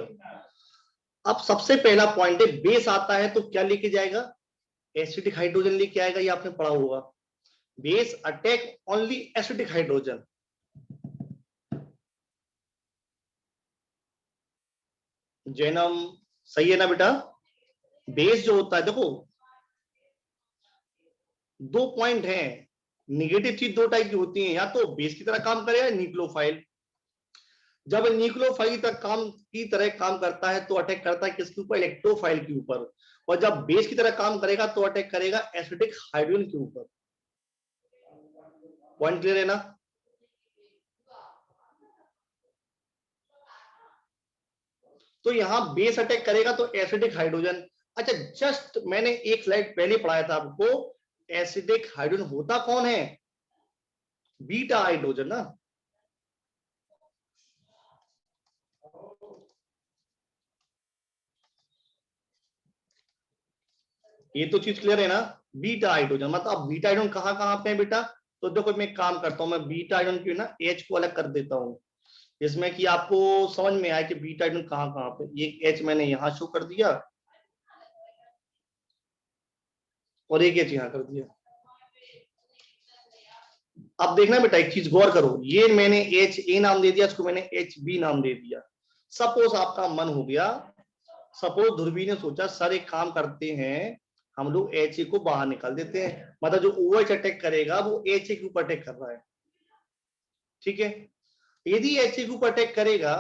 अब सबसे पहला पॉइंट है, बेस आता है तो क्या लेके जाएगा, एसिडिक हाइड्रोजन लेके आएगा, ये आपने पढ़ा होगा। Base attack only acidic hydrogen. Jainam सही है ना बेटा। बेस जो होता है, देखो दो पॉइंट हैं, निगेटिव चीज दो टाइप की होती है, या तो बेस की तरह काम करेगा, न्यूक्लियोफाइल। जब न्यूक्लियोफाइल की तरह काम करता है तो अटैक करता है किसके ऊपर, इलेक्ट्रोफाइल के ऊपर। और जब बेस की तरह काम करेगा तो अटैक करेगा एसिडिक हाइड्रोजन के ऊपर। पॉइंट क्लियर है ना। तो यहां बेस अटैक करेगा तो एसिडिक हाइड्रोजन। अच्छा, जस्ट मैंने एक स्लाइड पहले पढ़ाया था आपको, एसिडिक हाइड्रोजन होता कौन है, बीटा हाइड्रोजन ना। ये तो चीज क्लियर है ना। बीटा हाइड्रोजन मतलब, अब बीटा हाइड्रोजन कहाँ कहाँ पे है बेटा। तो देखो मैं काम करता हूं, मैं बीटा हाइड्रोजन की ना एच को अलग कर देता हूं, जिसमें कि आपको समझ में आए कि बीटा हाइड्रोजन कहाँ कहाँ पे। ये एच मैंने यहां शो कर दिया और एक एच यहां कर दिया। अब देखना बेटा, एक चीज गौर करो, ये मैंने एच ए नाम दे दिया, इसको मैंने एच बी नाम दे दिया। सपोज आपका मन हो गया, सपोज ध्रुवी ने सोचा सर एक काम करते हैं, हम लोग एच ए को बाहर निकाल देते हैं, मतलब जो ओ एच अटैक करेगा वो एच ए के ऊपर अटैक कर रहा है, ठीक है। यदि एच ए के ऊपर अटैक करेगा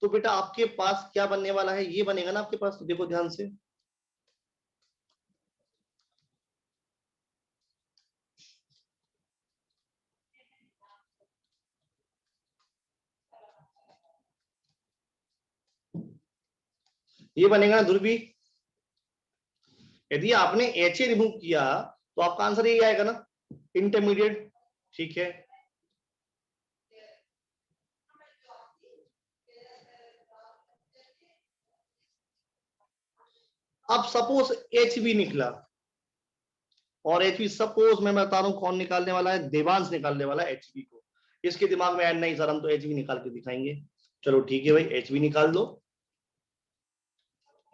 तो बेटा आपके पास क्या बनने वाला है, ये बनेगा ना आपके पास, तो देखो ध्यान से, ये बनेगा ना ध्रुवी। यदि आपने एच ए रिमूव किया तो आपका आंसर यही आएगा ना, इंटरमीडिएट, ठीक है। अब सपोज एच बी निकला, और एच बी सपोज मैं बता रहा हूं कौन निकालने वाला है, देवांश निकालने वाला है एच बी को। इसके दिमाग में ऐड नहीं सर, हम तो एच बी निकाल के दिखाएंगे। चलो ठीक है भाई, एच बी निकाल दो।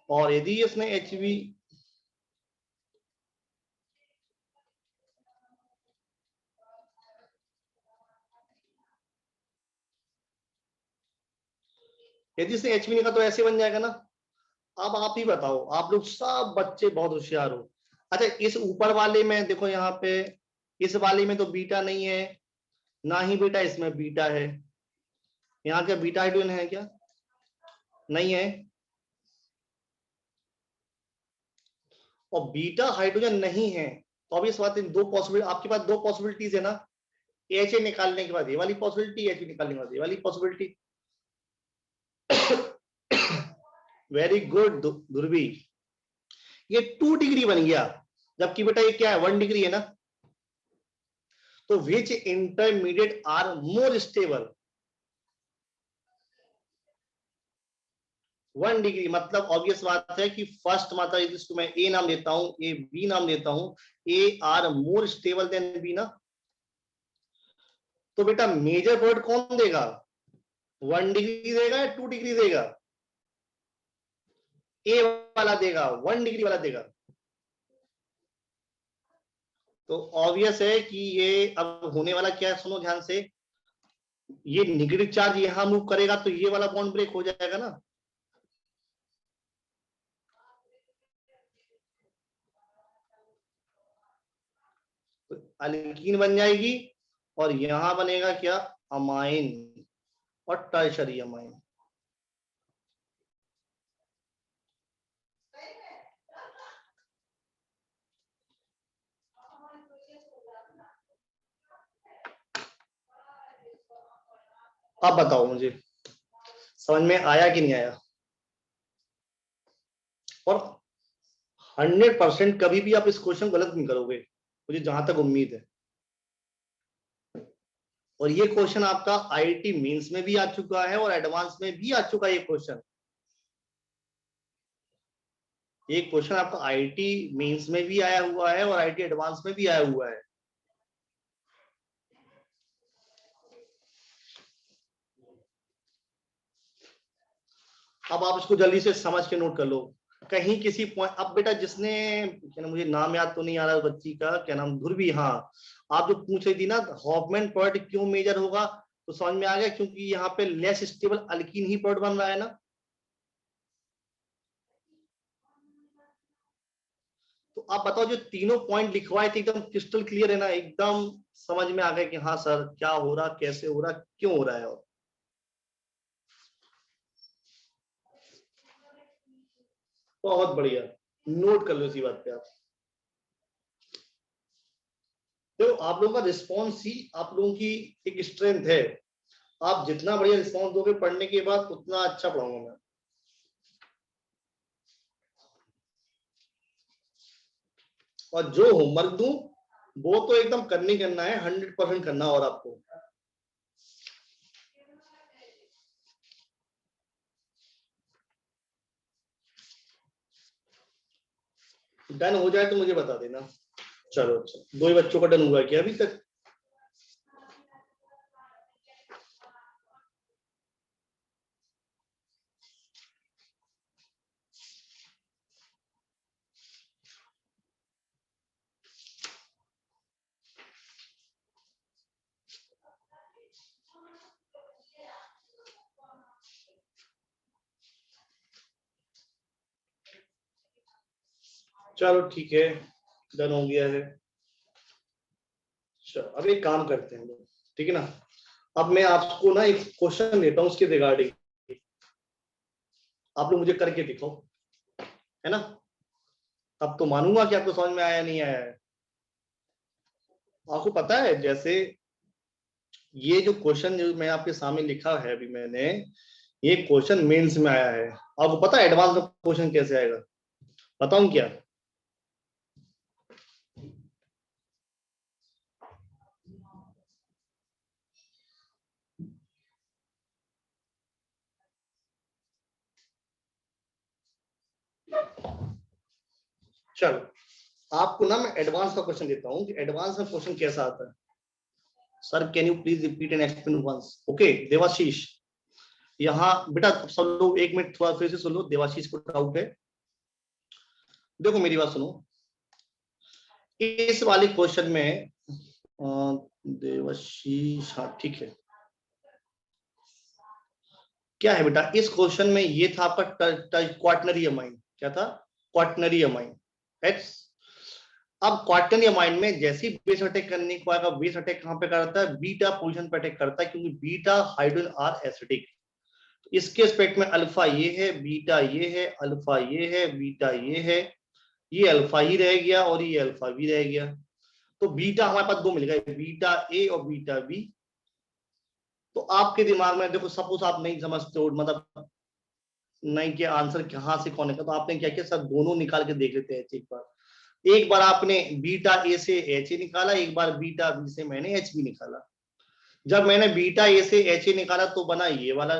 और यदि इसने एच बी, यदि इसने एच बी निकाला तो ऐसे बन जाएगा ना। अब आप ही बताओ, आप लोग सब बच्चे बहुत होशियार हो। अच्छा, इस ऊपर वाले में देखो, यहाँ पे इस वाले में तो बीटा नहीं है, ना ही बेटा इसमें बीटा है। यहाँ क्या बीटा हाइड्रोजन है क्या, नहीं है। और बीटा हाइड्रोजन नहीं है तो अब इस बात, दो पॉसिबिलिटी आपके पास, दो पॉसिबिलिटीज है ना, एच ए निकालने के बाद ये वाली पॉसिबिलिटी, एच निकालने के बाद ये वाली पॉसिबिलिटी। वेरी गुड ध्रुवी, ये 2 डिग्री बन गया, जबकि बेटा ये क्या है, 1 डिग्री है ना। तो which intermediate are more stable, 1 degree मतलब ऑब्वियस बात है कि फर्स्ट मतलब इसको मैं ए नाम देता हूं, ए बी नाम देता हूं, A are more stable than B ना। तो बेटा मेजर वर्ड कौन देगा, 1 डिग्री देगा या 2 डिग्री देगा, ए वाला देगा, 1 डिग्री वाला देगा। तो ऑब्वियस है कि ये अब होने वाला क्या है, सुनो ध्यान से, ये नेगेटिव चार्ज यहां मूव करेगा तो ये वाला बॉन्ड ब्रेक हो जाएगा ना। तो अल्कीन बन जाएगी, और यहां बनेगा क्या, अमाइन और टर्शरी अमाइन। अब बताओ मुझे समझ में आया कि नहीं आया। और 100% कभी भी आप इस क्वेश्चन गलत नहीं करोगे, मुझे जहां तक उम्मीद है। और ये क्वेश्चन आपका आईआईटी मेंस में भी आ चुका है और एडवांस में भी आ चुका है ये क्वेश्चन। ये क्वेश्चन आपका आईआईटी मेंस में भी आया हुआ है और आईआईटी एडवांस में भी आया हुआ है। अब आप इसको जल्दी से समझ के नोट कर लो। कहीं किसी पॉइंट, अब बेटा जिसने, क्या नाम, मुझे नाम याद तो नहीं आ रहा उस बच्ची का, क्या नाम, ध्रुवी, हाँ। आप जो पूछ रही थी ना हॉफमैन प्रोडक्ट क्यों मेजर होगा, तो समझ में आ गया, क्योंकि यहाँ पे लेस स्टेबल अल्कीन ही प्रोडक्ट बन रहा है ना। तो आप बताओ, जो तीनों पॉइंट लिखवाए थे एकदम क्रिस्टल क्लियर है ना, एकदम समझ में आ गया कि हाँ सर क्या हो रहा, कैसे हो रहा, क्यों हो रहा है। और बहुत बढ़िया, नोट कर लो इसी बात पे आप। देखो आप लोगों का रिस्पॉन्स ही आप लोगों की एक स्ट्रेंथ है। आप जितना बढ़िया रिस्पॉन्स दोगे पढ़ने के बाद, उतना अच्छा पढ़ाऊंगा मैं। और जो होमवर्क दूं वो तो एकदम करना ही करना है, 100% करना। और आपको डन हो जाए तो मुझे बता देना। चलो अच्छा, दो ही बच्चों का डन हुआ क्या अभी तक? चलो ठीक है, डन हो गया है। चलो अब एक काम करते हैं लोग, ठीक है ना। अब मैं आपको ना एक क्वेश्चन देता हूँ उसके रिगार्डिंग, आप लोग मुझे करके दिखाओ, है ना। तब तो मानूंगा कि आपको समझ में आया नहीं आया है। आपको पता है, जैसे ये जो क्वेश्चन जो मैं आपके सामने लिखा है अभी मैंने, ये क्वेश्चन मेंस में आया है। आपको पता है एडवांस में क्वेश्चन कैसे आएगा? बताऊं क्या? चलो आपको ना मैं एडवांस का क्वेश्चन देता हूँ कि एडवांस में क्वेश्चन कैसा आता है। Sir can you please repeat and explain once? Okay Devashish, यहाँ बेटा सब लोग एक मिनट थोड़ा फिर से सुन लो, देवाशीष को डाउट है। देखो मेरी बात सुनो, इस वाले क्वेश्चन में देवाशीष, हाँ ठीक है। क्या है बेटा इस क्वेश्चन में, ये था आपका क्वार्टनरी अमाइन, क्या था? Quaternary amine. अब क्वार्टनरी अमाइन में जैसे ही बेस अटैक करने को आएगा, बेस अटैक कहां पे करता है? बीटा पोजीशन पे अटैक करता है, क्योंकि बीटा हाइड्रोजन आर एसिडिक। इसके एस्पेक्ट में अल्फा ये है, बीटा ये है, अल्फा ये है, बीटा ये है, ये अल्फा ही रह गया और ये अल्फा भी रह गया। तो बीटा हमारे पास दो मिल गए, बीटा ए और बीटा बी। तो आपके दिमाग में देखो, सपोज आप नहीं समझते हो, मतलब नहीं कि आंसर कहाँ से कौन है, तो आपने क्या किया सर, दोनों निकाल के देख लेते हैं एक बार। एक बार आपने बीटा ए से एच ए निकाला, एक बार बीटा बी से मैंने एच बी निकाला। जब मैंने बीटा ए से एच ए निकाला तो बना ये वाला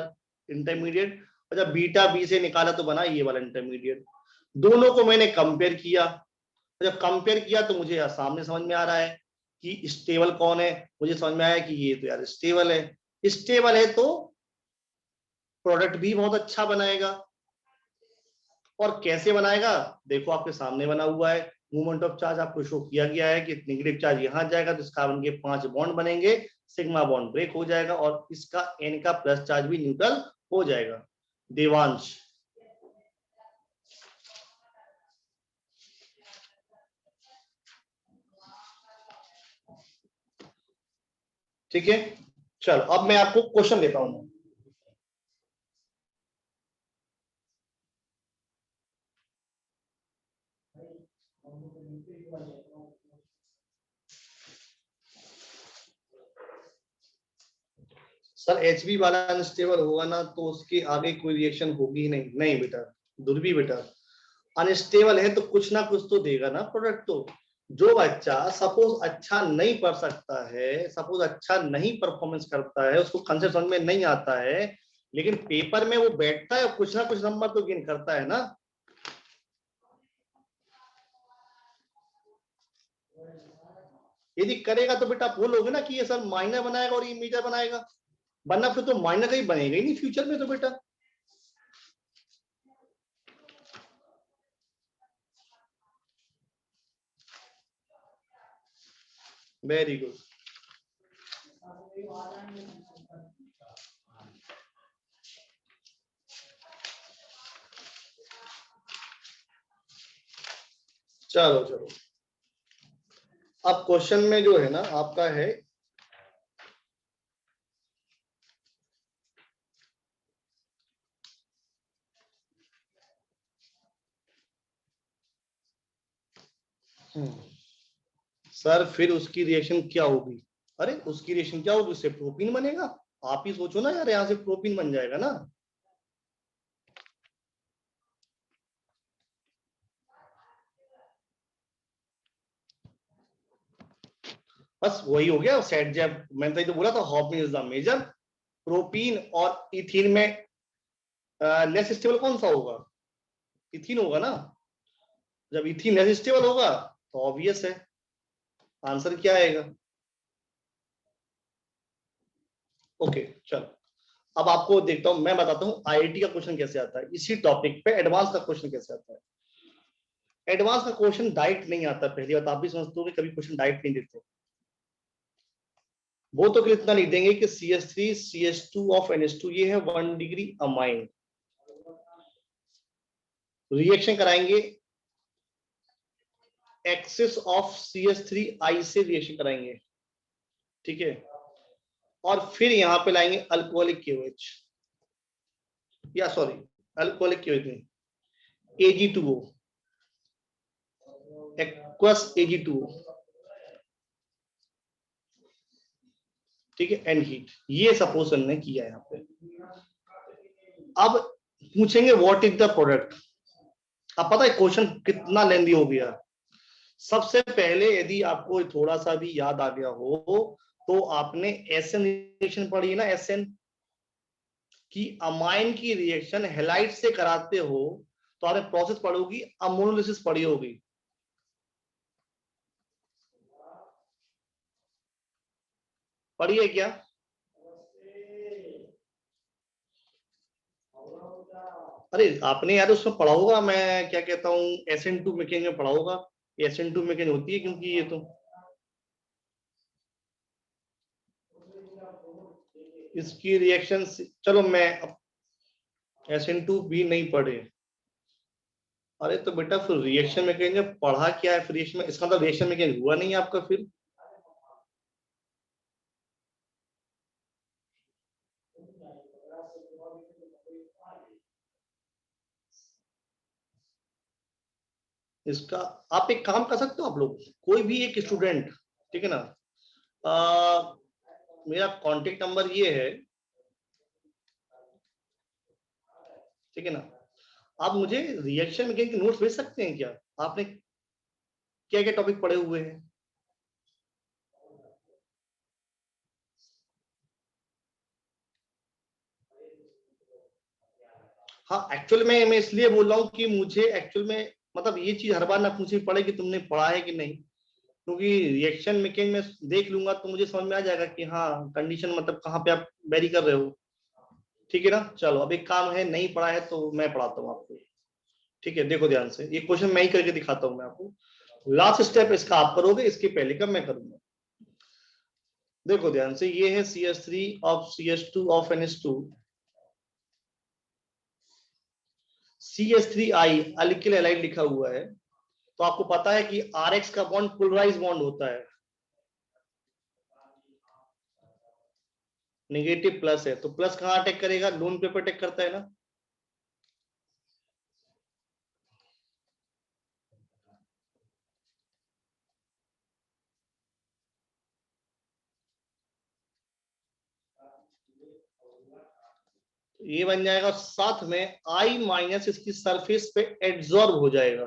इंटरमीडिएट, और जब बीटा बी से निकाला तो बना ये वाला इंटरमीडिएट। दोनों को मैंने कंपेयर किया, जब कंपेयर किया तो मुझे सामने समझ में आ रहा है कि स्टेबल कौन है। मुझे समझ में आया कि ये तो यार स्टेबल है। स्टेबल है तो प्रोडक्ट भी बहुत अच्छा बनाएगा। और कैसे बनाएगा? देखो आपके सामने बना हुआ है, मूवमेंट ऑफ चार्ज आपको शो किया गया है कि नेगेटिव चार्ज यहां जाएगा तो इस कार्बन के 5 बॉन्ड बनेंगे, सिग्मा बॉन्ड ब्रेक हो जाएगा और इसका एन का प्लस चार्ज भी न्यूट्रल हो जाएगा। देवांश, ठीक है। चलो अब मैं आपको क्वेश्चन देता हूं। सर एच बी वाला अनस्टेबल होगा ना तो उसके आगे कोई रिएक्शन होगी ही नहीं। नहीं बेटा, दुर्बी बेटा, अनस्टेबल है तो कुछ ना कुछ तो देगा ना प्रोडक्ट। तो जो बच्चा सपोज अच्छा नहीं पढ़ सकता है, सपोज अच्छा नहीं परफॉर्मेंस करता है, उसको कंसेप्ट समझ में नहीं आता है, लेकिन पेपर में वो बैठता है, कुछ ना कुछ नंबर तो गेन करता है ना। यदि करेगा तो बेटा आप बोलोगे ना कि ये सर माइनर बनाएगा और ये मेजर बनाएगा, वरना फिर तो माइनर का ही बनेगा ही नहीं फ्यूचर में तो बेटा। Very good. चलो चलो, अब क्वेश्चन में जो है ना आपका है सर फिर उसकी रिएक्शन क्या होगी? अरे उसकी रिएक्शन क्या होगी, उससे प्रोपीन बनेगा। आप ही सोचो ना यार, यहां से प्रोपीन बन जाएगा ना। बस वही हो गया सेट जैब। मैंने तो बोला था हॉपमिन इज द मेजर। प्रोपीन और इथीन में लेस स्टेबल कौन सा होगा? इथीन होगा ना। जब इथीन लेस स्टेबल होगा तो ऑब्वियस है आंसर क्या आएगा। ओके चलो, अब आपको देखता हूं, मैं बताता हूं आईआईटी का क्वेश्चन कैसे आता है इसी टॉपिक पे। एडवांस का क्वेश्चन कैसे आता है? एडवांस का क्वेश्चन डायरेक्ट नहीं आता। पहली बात आप भी समझते हो कि कभी क्वेश्चन डायरेक्ट नहीं देते। वो तो इतना लिख देंगे कि CH3 CH2 ऑफ NH2 ये है 1 डिग्री अमाइन। रिएक्शन कराएंगे एक्सिस ऑफ CH3I से रिएक्शन कराएंगे, ठीक है। और फिर यहां पे लाएंगे अल्कोहलिक KOH, या सॉरी अल्कोहलिक KOH नहीं, Ag2O, एक्वस Ag2O, ठीक है, एंड हीट। ये सपोज हमने किया है यहाँ पे। अब पूछेंगे व्हाट इज द प्रोडक्ट। अब पता है क्वेश्चन कितना लेंदी हो गया। सबसे पहले यदि आपको थोड़ा सा भी याद आ गया हो तो आपने एसएन रिएक्शन पढ़ी है ना, एसएन की अमाइन की रिएक्शन हेलाइट से कराते हो तो आपने प्रोसेस पढ़ी होगी, अमोनोलिसिस पढ़ी होगी। पढ़ी है क्या? अरे आपने यार उसमें पढ़ा होगा, मैं क्या कहता हूँ SN2 मैकेनिज्म में पढ़ा होगा। SN2 मैकेनिज्म होती है क्योंकि ये तो इसकी रिएक्शन। चलो मैं SN2 भी नहीं पढ़े। अरे तो बेटा फिर रिएक्शन मैकेनिज्म पढ़ा क्या है? फिर रिएक्शन में इसका मतलब रिएक्शन मैकेनिज्म हुआ नहीं आपका फिर। इसका आप एक काम कर सकते हो, आप लोग कोई भी एक स्टूडेंट, ठीक है ना, मेरा कांटेक्ट नंबर ये है, ठीक है ना। आप मुझे रिएक्शन मैकेनिज्म के नोट्स भेज सकते हैं क्या? आपने क्या क्या टॉपिक पढ़े हुए हैं? हाँ एक्चुअल में मैं इसलिए बोल रहा हूँ कि मुझे एक्चुअल में मतलब ये चीज हर बार ना पूछनी पड़े कि तुमने पढ़ा है कि नहीं, क्योंकि रिएक्शन मैकेनिज्म में देख लूंगा तो मुझे समझ में आ जाएगा कि हाँ कंडीशन मतलब कहाँ पे आप वेरी कर रहे हो, ठीक है ना। चलो अब एक काम है, नहीं पढ़ा है तो मैं पढ़ाता हूँ आपको, ठीक है। देखो ध्यान से, ये क्वेश्चन मैं ही करके दिखाता हूँ मैं आपको। लास्ट स्टेप इसका आप करोगे, इसके पहले का मैं करूंगा। देखो ध्यान से, ये है CH3 of CH2 of NH2, CH3I alkyl halide लिखा हुआ है। तो आपको पता है कि RX का बॉन्ड पोलराइज बॉन्ड होता है, नेगेटिव प्लस है तो प्लस कहां अटैक करेगा? लोन पेपर अटैक करता है ना। ये बन जाएगा, साथ में I माइनस इसकी सरफेस पे एड्सॉर्ब हो जाएगा,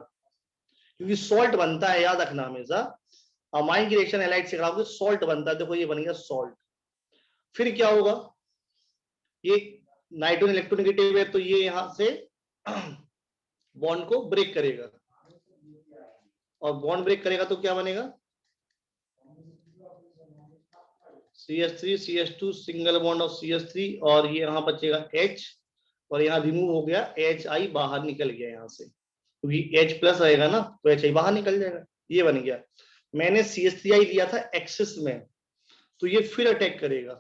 क्योंकि सॉल्ट बनता है, याद रखना हमेशा। अमाइन की रिएक्शन हैलाइड से कराओगे सॉल्ट बनता है, देखो ये बन गया सॉल्ट। फिर क्या होगा, ये नाइट्रोजन इलेक्ट्रोनेगेटिव है तो ये यहां से बॉन्ड को ब्रेक करेगा, और बॉन्ड ब्रेक करेगा तो क्या बनेगा? CH3 CH2 single bond of CH3, और ये यहां बचेगा H, और यहाँ रिमूव हो गया HI, बाहर निकल गया यहाँ से, क्योंकि H प्लस रहेगा ना तो HI बाहर निकल जाएगा, ये बन गया। मैंने CH3I लिया था एक्सिस में, तो ये फिर अटैक करेगा,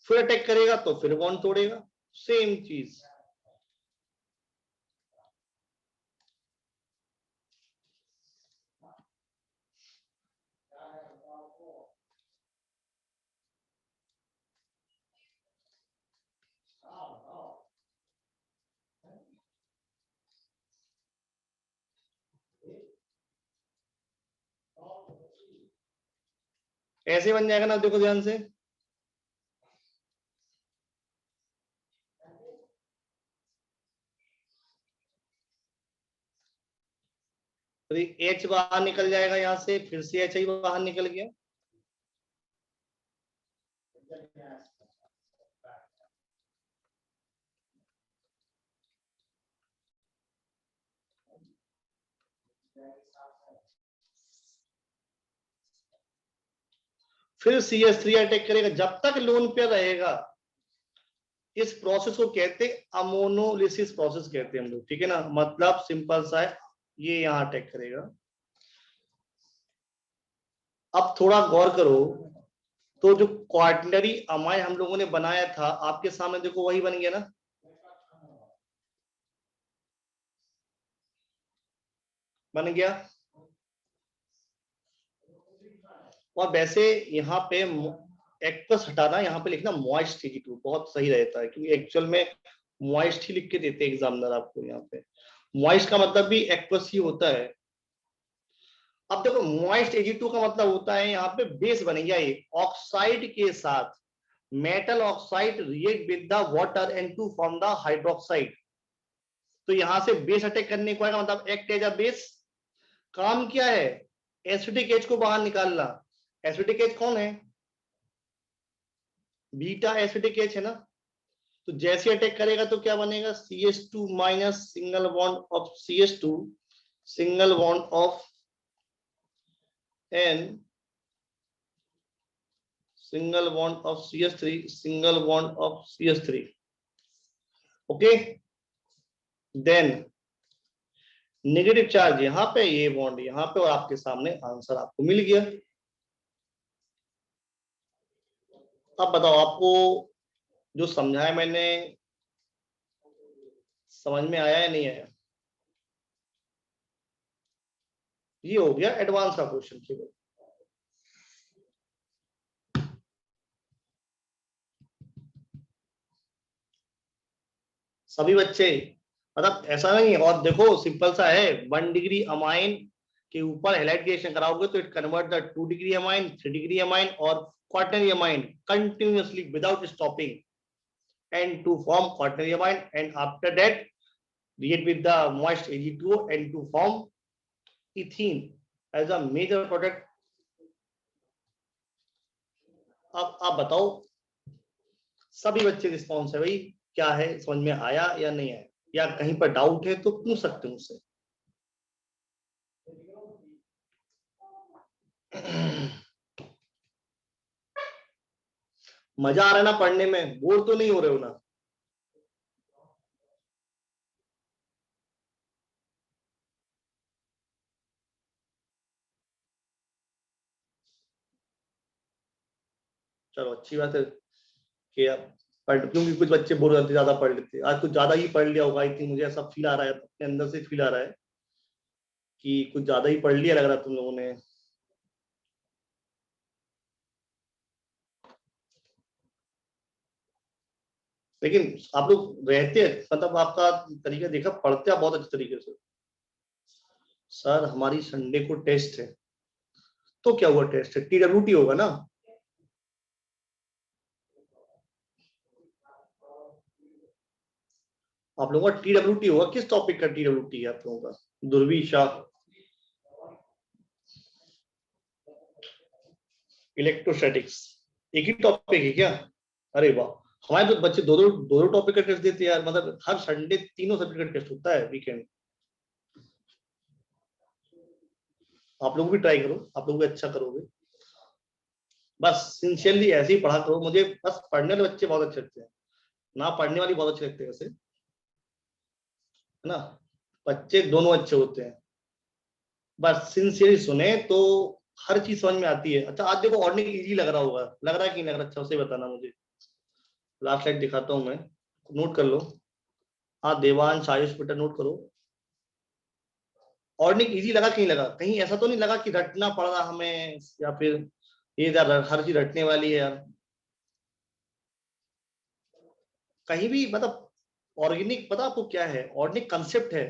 फिर अटैक करेगा तो फिर बॉन्ड तोड़ेगा, सेम चीज। ऐसे बन जाएगा ना, देखो ध्यान से, तो H बाहर निकल जाएगा यहां से, फिर से HI बाहर निकल गया, फिर CH3 अटैक करेगा। जब तक लोन पे रहेगा इस प्रोसेस को कहते अमोनोलिसिस प्रोसेस कहते हैं हम लोग, ठीक है ना। मतलब सिंपल सा है, ये यहां अटैक करेगा। अब थोड़ा गौर करो, तो जो क्वार्टनरी अमाइन हम लोगों ने बनाया था आपके सामने देखो, वही बन गया ना, बन गया। और वैसे यहाँ पे एक्वस हटाना, यहाँ पे लिखना मॉइस्ट Ag2 बहुत सही रहता है, क्योंकि एक्चुअल में मॉइस्ट ही लिख के देते हैं एग्जामिनर आपको। यहाँ पे मॉइस्ट का मतलब भी एक्वस ही होता है। अब देखो मॉइस्ट Ag2 का मतलब होता है यहाँ पे बेस बन गया, ये ऑक्साइड के साथ metal oxide react with the water and to form the hydroxide. तो यहां से बेस अटैक करने को आएगा, मतलब एक्ट एज अ बेस। काम क्या है, एसिटिक एच को बाहर निकालना। एसिटिक एच कौन है, बीटा एसिटिक एच है ना। तो जैसे अटैक करेगा तो क्या बनेगा, CH2 minus single bond of CH2 single bond of N single bond of CH3 single bond of CH3। Okay, then negative charge यहां पे, ये बॉन्ड यहां पे, और आपके सामने आंसर आपको मिल गया। अब बताओ आपको जो समझाया मैंने समझ में आया या नहीं आया। ये हो गया एडवांस का क्वेश्चन। ठीक सभी बच्चे, मतलब ऐसा नहीं है। और देखो सिंपल सा है, 1 डिग्री अमाइन के ऊपर हैलाइड रिएक्शन कराओगे तो it convert the 2 degree amine, 3 degree amine और quaternary amine continuously without stopping and to form quaternary amine, and after that react with the moist Ag2O and to form ethene as a major product। अब आप बताओ सभी बच्चे response है भाई, क्या है, समझ में आया या नहीं आया, या कहीं पर डाउट है तो पूछ सकते हो मुझसे। मजा आ रहा है ना पढ़ने में, बोर तो नहीं हो रहे हो ना। चलो अच्छी बात है कि आप पढ़, क्योंकि कुछ बच्चे बोर हो जाते, ज्यादा पढ़ लेते, आज कुछ ज्यादा ही पढ़ लिया होगा। आई थिंक मुझे ऐसा फील आ रहा है, अपने अंदर से फील आ रहा है कि कुछ ज्यादा ही पढ़ लिया लग रहा है तुम लोगों ने। लेकिन आप लोग रहते हैं, मतलब आपका तरीका देखा, पढ़ते हैं बहुत अच्छे तरीके से। सर हमारी संडे को टेस्ट है, तो क्या हुआ, टेस्ट है, TWT होगा ना। आप लोगों का TWT होगा, किस टॉपिक का TWT है आप लोगों का, दुर्वी शाह, इलेक्ट्रोस्टैटिक्स, एक ही टॉपिक है क्या। अरे वाह, हमारे तो बच्चे दो दो टॉपिक का टेस्ट देते हैं यार, मतलब हर संडे तीनों सब्जेक्ट का टेस्ट होता है वीकेंड। आप लोग भी ट्राई करो, आप लोग भी अच्छा करोगे। बस सिंसियरली ऐसे ही पढ़ा करो, मुझे बस पढ़ने वाले बच्चे बहुत अच्छे लगते हैं, ना पढ़ने वाली बहुत अच्छे लगते हैं वैसे, है ना। बच्चे दोनों अच्छे होते हैं। बस सिंसियरली सुने तो हर चीज समझ में आती है। अच्छा आज देखो ऑर्डिनरी इजी लग रहा होगा, लग रहा है कि नहीं लग रहा? अच्छा उसे बताना मुझे। लास्ट स्लाइड दिखाता हूँ मैं, नोट कर लो। हाँ देवांश आयुष बेटा नोट करो। ऑर्डिनरी इजी लगा कि नहीं लगा? कहीं ऐसा तो नहीं लगा कि रटना पड़ रहा हमें, या फिर ये यार हर चीज रटने वाली है यार? कहीं भी मतलब ऑर्गेनिक पता आपको क्या है? ऑर्गेनिक कंसेप्ट है।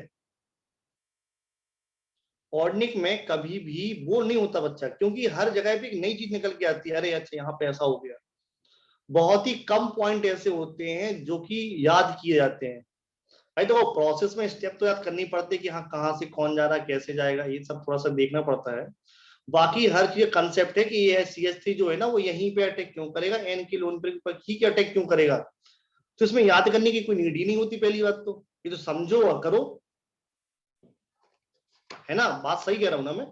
ऑर्गेनिक में कभी भी बोर नहीं होता बच्चा, क्योंकि हर जगह पे एक नई चीज निकल के आती है। अरे अच्छा यहाँ पे ऐसा हो गया। बहुत ही कम पॉइंट ऐसे होते हैं जो कि याद किए जाते हैं। भाई तो वो प्रोसेस में स्टेप तो याद करनी पड़ती है कि हाँ कहाँ से कौन जा रहा है, कैसे जाएगा, ये सब थोड़ा सा देखना पड़ता है। बाकी हर चीज कंसेप्ट है कि ये CH3 जो है ना वो यहीं पे अटैक क्यों करेगा, एन के लोन पर ही के अटैक क्यों करेगा। तो इसमें याद करने की कोई नीड ही नहीं होती। पहली बात तो ये तो समझो और करो, है ना? बात सही कह रहा हूं ना मैं?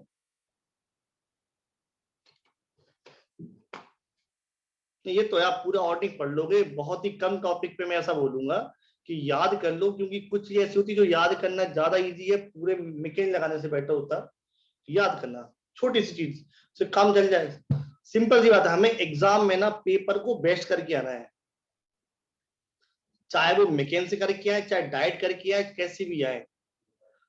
ये तो आप पूरा ऑडिट पढ़ लोगे। बहुत ही कम टॉपिक पे मैं ऐसा बोलूंगा कि याद कर लो, क्योंकि कुछ चीज ऐसी होती है जो याद करना ज्यादा इजी है, पूरे मैकेनिज्म लगाने से बेटर होता है याद करना। छोटी सी चीज से काम चल जाए। सिंपल सी बात है, हमें एग्जाम में ना पेपर को बेस्ट करके आना है, चाहे वो मैकेनिज्म से करके आए, चाहे डाइट करके आए, कैसे भी आए।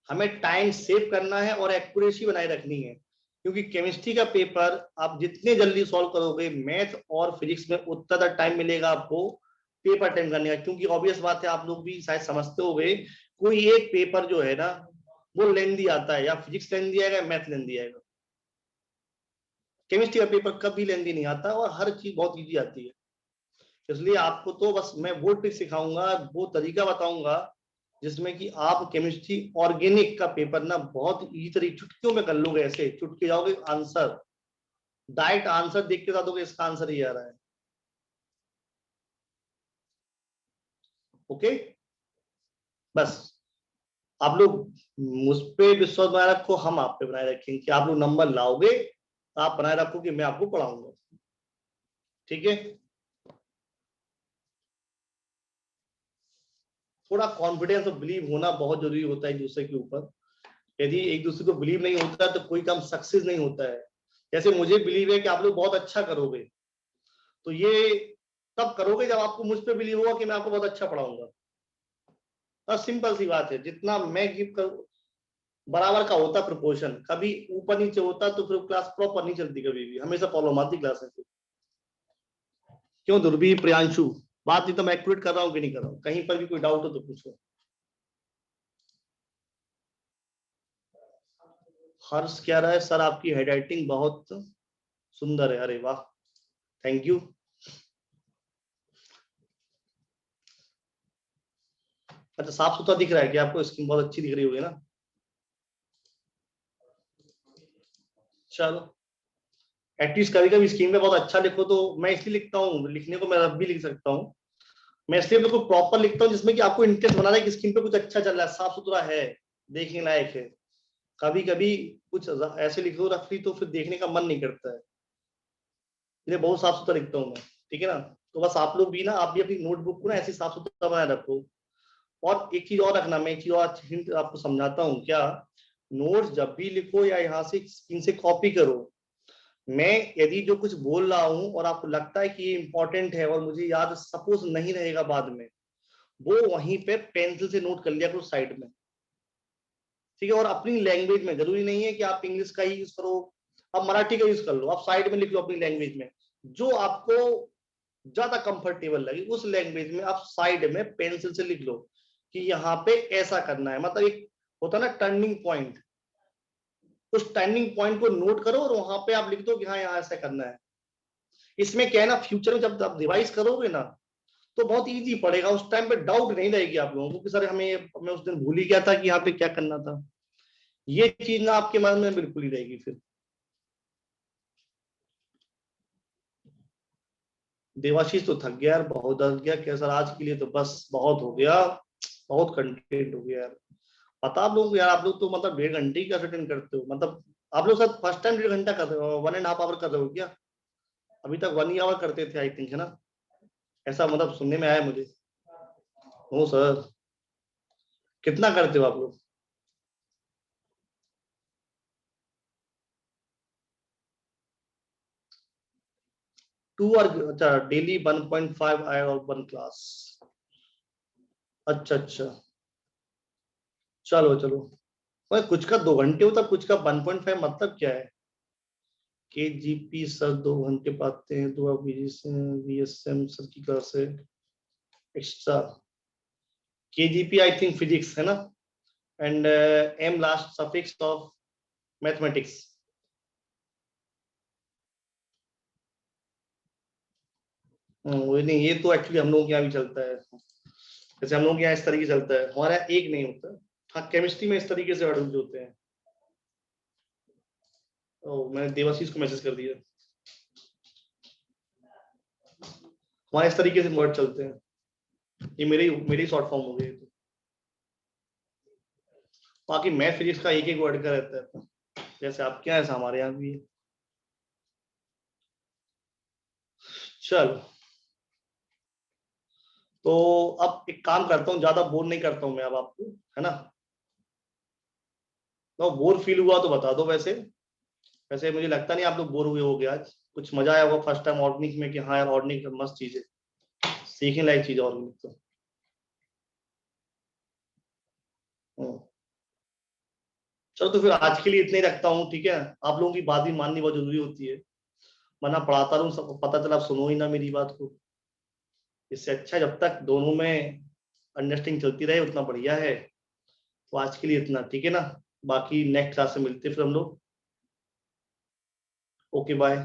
हमें टाइम सेव करना है और एक्यूरेसी बनाए रखनी है, क्योंकि केमिस्ट्री का पेपर आप जितने जल्दी सॉल्व करोगे, मैथ और फिजिक्स में उतना टाइम मिलेगा आपको पेपर अटेंड करने का। क्योंकि ऑब्वियस बात है, आप लोग भी शायद समझते होंगे, कोई एक पेपर जो है ना वो लेंदी आता है, या फिजिक्स लेंदी आएगा, मैथ लेंदी आएगा। केमिस्ट्री का पेपर कभी लेंदी नहीं आता, और हर चीज बहुत इजी आती है। इसलिए आपको तो बस मैं वो ट्रिक सिखाऊंगा, वो तरीका बताऊंगा जिसमें कि आप केमिस्ट्री ऑर्गेनिक का पेपर ना बहुत इजी तरीके चुटकियों में कर लोगे। ऐसे चुटके जाओगे आंसर, डायरेक्ट आंसर देख के बता दोगे इसका आंसर ये आ रहा है। ओके, बस आप लोग मुझ पे विश्वास बनाए रखो, हम आप पे बनाए रखेंगे कि आप लोग नंबर लाओगे। आप बनाए रखो कि मैं आपको पढ़ाऊंगा। ठीक है? थोड़ा कॉन्फिडेंस और बिलीव होना बहुत जरूरी होता है एक दूसरे के ऊपर। यदि एक दूसरे को बिलीव नहीं होता तो कोई काम सक्सेस नहीं होता है। जैसे मुझे बिलीव है कि आप लोग बहुत अच्छा करोगे, तो ये तब करोगे जब आपको मुझ पे बिलीव होगा कि मैं आपको बहुत अच्छा पढ़ाऊंगा। बस सिंपल सी बात है, जितना मैं गिव करूँ बराबर का होता प्रोपोर्शन। कभी ऊपर नीचे होता तो फिर क्लास प्रॉपर नहीं चलती, कभी भी हमेशा प्रॉब्लम आती क्लास में। क्यों दुर्बी प्रियांशु, बात नहीं तो मैं एक्यूरेट कर रहा हूँ कि नहीं कर रहा हूँ? कहीं पर भी कोई डाउट हो तो पूछो। हर्ष कह रहा है सर आपकी हेड राइटिंग बहुत सुंदर है। अरे वाह, थैंक यू। अच्छा साफ सुथरा दिख रहा है कि आपको? स्किन बहुत अच्छी दिख रही होगी ना? चलो, एटलीस्ट कभी कभी स्किन पे बहुत अच्छा लिखो तो मैं इसलिए लिखता हूँ, लिखने को मैं रब भी लिख सकता हूँ। मैं इसलिए बिल्कुल प्रॉपर लिखता हूँ जिसमें कि आपको इंटरेस्ट बना रहा है कि स्किन पे कुछ अच्छा चल रहा है, साफ सुथरा है, देखने लायक है। कभी कभी कुछ ऐसे लिखो रफली तो फिर देखने का मन नहीं करता है। इसलिए बहुत साफ सुथरा लिखता हूँ मैं। ठीक है ना? तो बस आप लोग भी ना, आप भी अपनी नोटबुक को ना ऐसी साफ सुथरा बनाए रखो। और एक चीज और रखना, मैं एक चीज और हिंट आपको समझाता हूँ क्या। नोट्स जब भी लिखो या यहाँ से स्क्रीन से कॉपी करो, मैं यदि जो कुछ बोल रहा हूँ और आपको लगता है कि ये इंपॉर्टेंट है और मुझे याद सपोज नहीं रहेगा बाद में, वो वहीं पे पेंसिल से नोट कर लिया करो साइड में। ठीक है? और अपनी लैंग्वेज में, जरूरी नहीं है कि आप इंग्लिश का ही यूज करो, आप मराठी का यूज कर लो, आप साइड में लिख लो अपनी लैंग्वेज में, जो आपको ज्यादा कंफर्टेबल लगे उस लैंग्वेज में आप साइड में पेंसिल से लिख लो कि यहाँ पे ऐसा करना है। मतलब एक होता है ना टर्निंग पॉइंट, उस टर्निंग पॉइंट को नोट करो और वहां पे आप लिख दो कि हाँ यहाँ ऐसा करना है। इसमें क्या है ना, फ्यूचर में जब आप रिवाइज करोगे ना तो बहुत इजी पड़ेगा, उस टाइम पे डाउट नहीं रहेगी आप लोगों को कि सर हमें, मैं उस दिन भूल ही गया था कि यहाँ पे क्या करना था। ये चीज ना आपके मन में बिल्कुल ही रहेगी फिर। देवाशीष तो थक गया यार, बहुत थक गया क्या सर, आज के लिए तो बस बहुत हो गया, बहुत कंटेंट हो गया यार। पता आप लोग यार, आप लोग तो मतलब 1.5 घंटे ही का अटेंड करते हो मतलब। आप लोग सर फर्स्ट टाइम 1.5 घंटा कर रहे हो, 1.5 आवर कर रहे हो क्या? अभी तक 1 आवर करते थे आई थिंक, है ना? ऐसा मतलब सुनने में आया मुझे। ओ सर, कितना करते हो आप लोग? 2 और अच्छा डेली 1.5 आवर और 1 क्लास। अच्छा अच्छा, चलो चलो। भाई कुछ का 2 घंटे होता, कुछ का 1.5, मतलब क्या है? केजीपी सर 2 घंटे पढ़ाते हैं, 2 बीएसएम सर की क्लास है extra. KGP I think physics है ना, and M last suffix of mathematics. वही नहीं, ये तो एक्चुअली हम लोगों के यहाँ भी चलता है। जैसे हम लोगों के यहाँ इस तरीके से चलता है, हमारा एक नहीं होता। हाँ, केमिस्ट्री में इस तरीके से वर्ड होते हैं। मैंने देवाशीष को मैसेज कर दिया। हमारे इस तरीके से वर्ड चलते हैं। ये मेरी शॉर्ट फॉर्म हो गई। तो बाकी मैथ फिजिक्स का एक एक वर्ड का रहता है, जैसे आपके यहाँ ऐसा हमारे यहाँ भी है। चलो, तो अब एक काम करता हूँ, ज्यादा बोर नहीं करता हूँ मैं अब आपको, है ना? तो बोर फील हुआ तो बता दो। वैसे वैसे मुझे लगता नहीं आप लोग बोर हुए होगे आज। कुछ मजा आया होगा फर्स्ट टाइम ऑर्गेनिक में, कि हाँ यार ऑर्गेनिक मस्त चीज है, सीखने लायक चीज है ऑर्गेनिक तो। हम्म। चलो तो फिर आज के लिए इतना ही रखता हूँ, ठीक है? आप लोगों की बात भी माननी बहुत जरूरी होती है, वरना पढ़ाता रहूँ सबको पता चला आप सुनो ही ना मेरी बात को। इससे अच्छा जब तक दोनों में अंडरस्टैंडिंग चलती रहे उतना बढ़िया है। तो आज के लिए इतना, ठीक है ना? बाकी नेक्स्ट क्लास में मिलते हैं फिर हम लोग। Okay bye.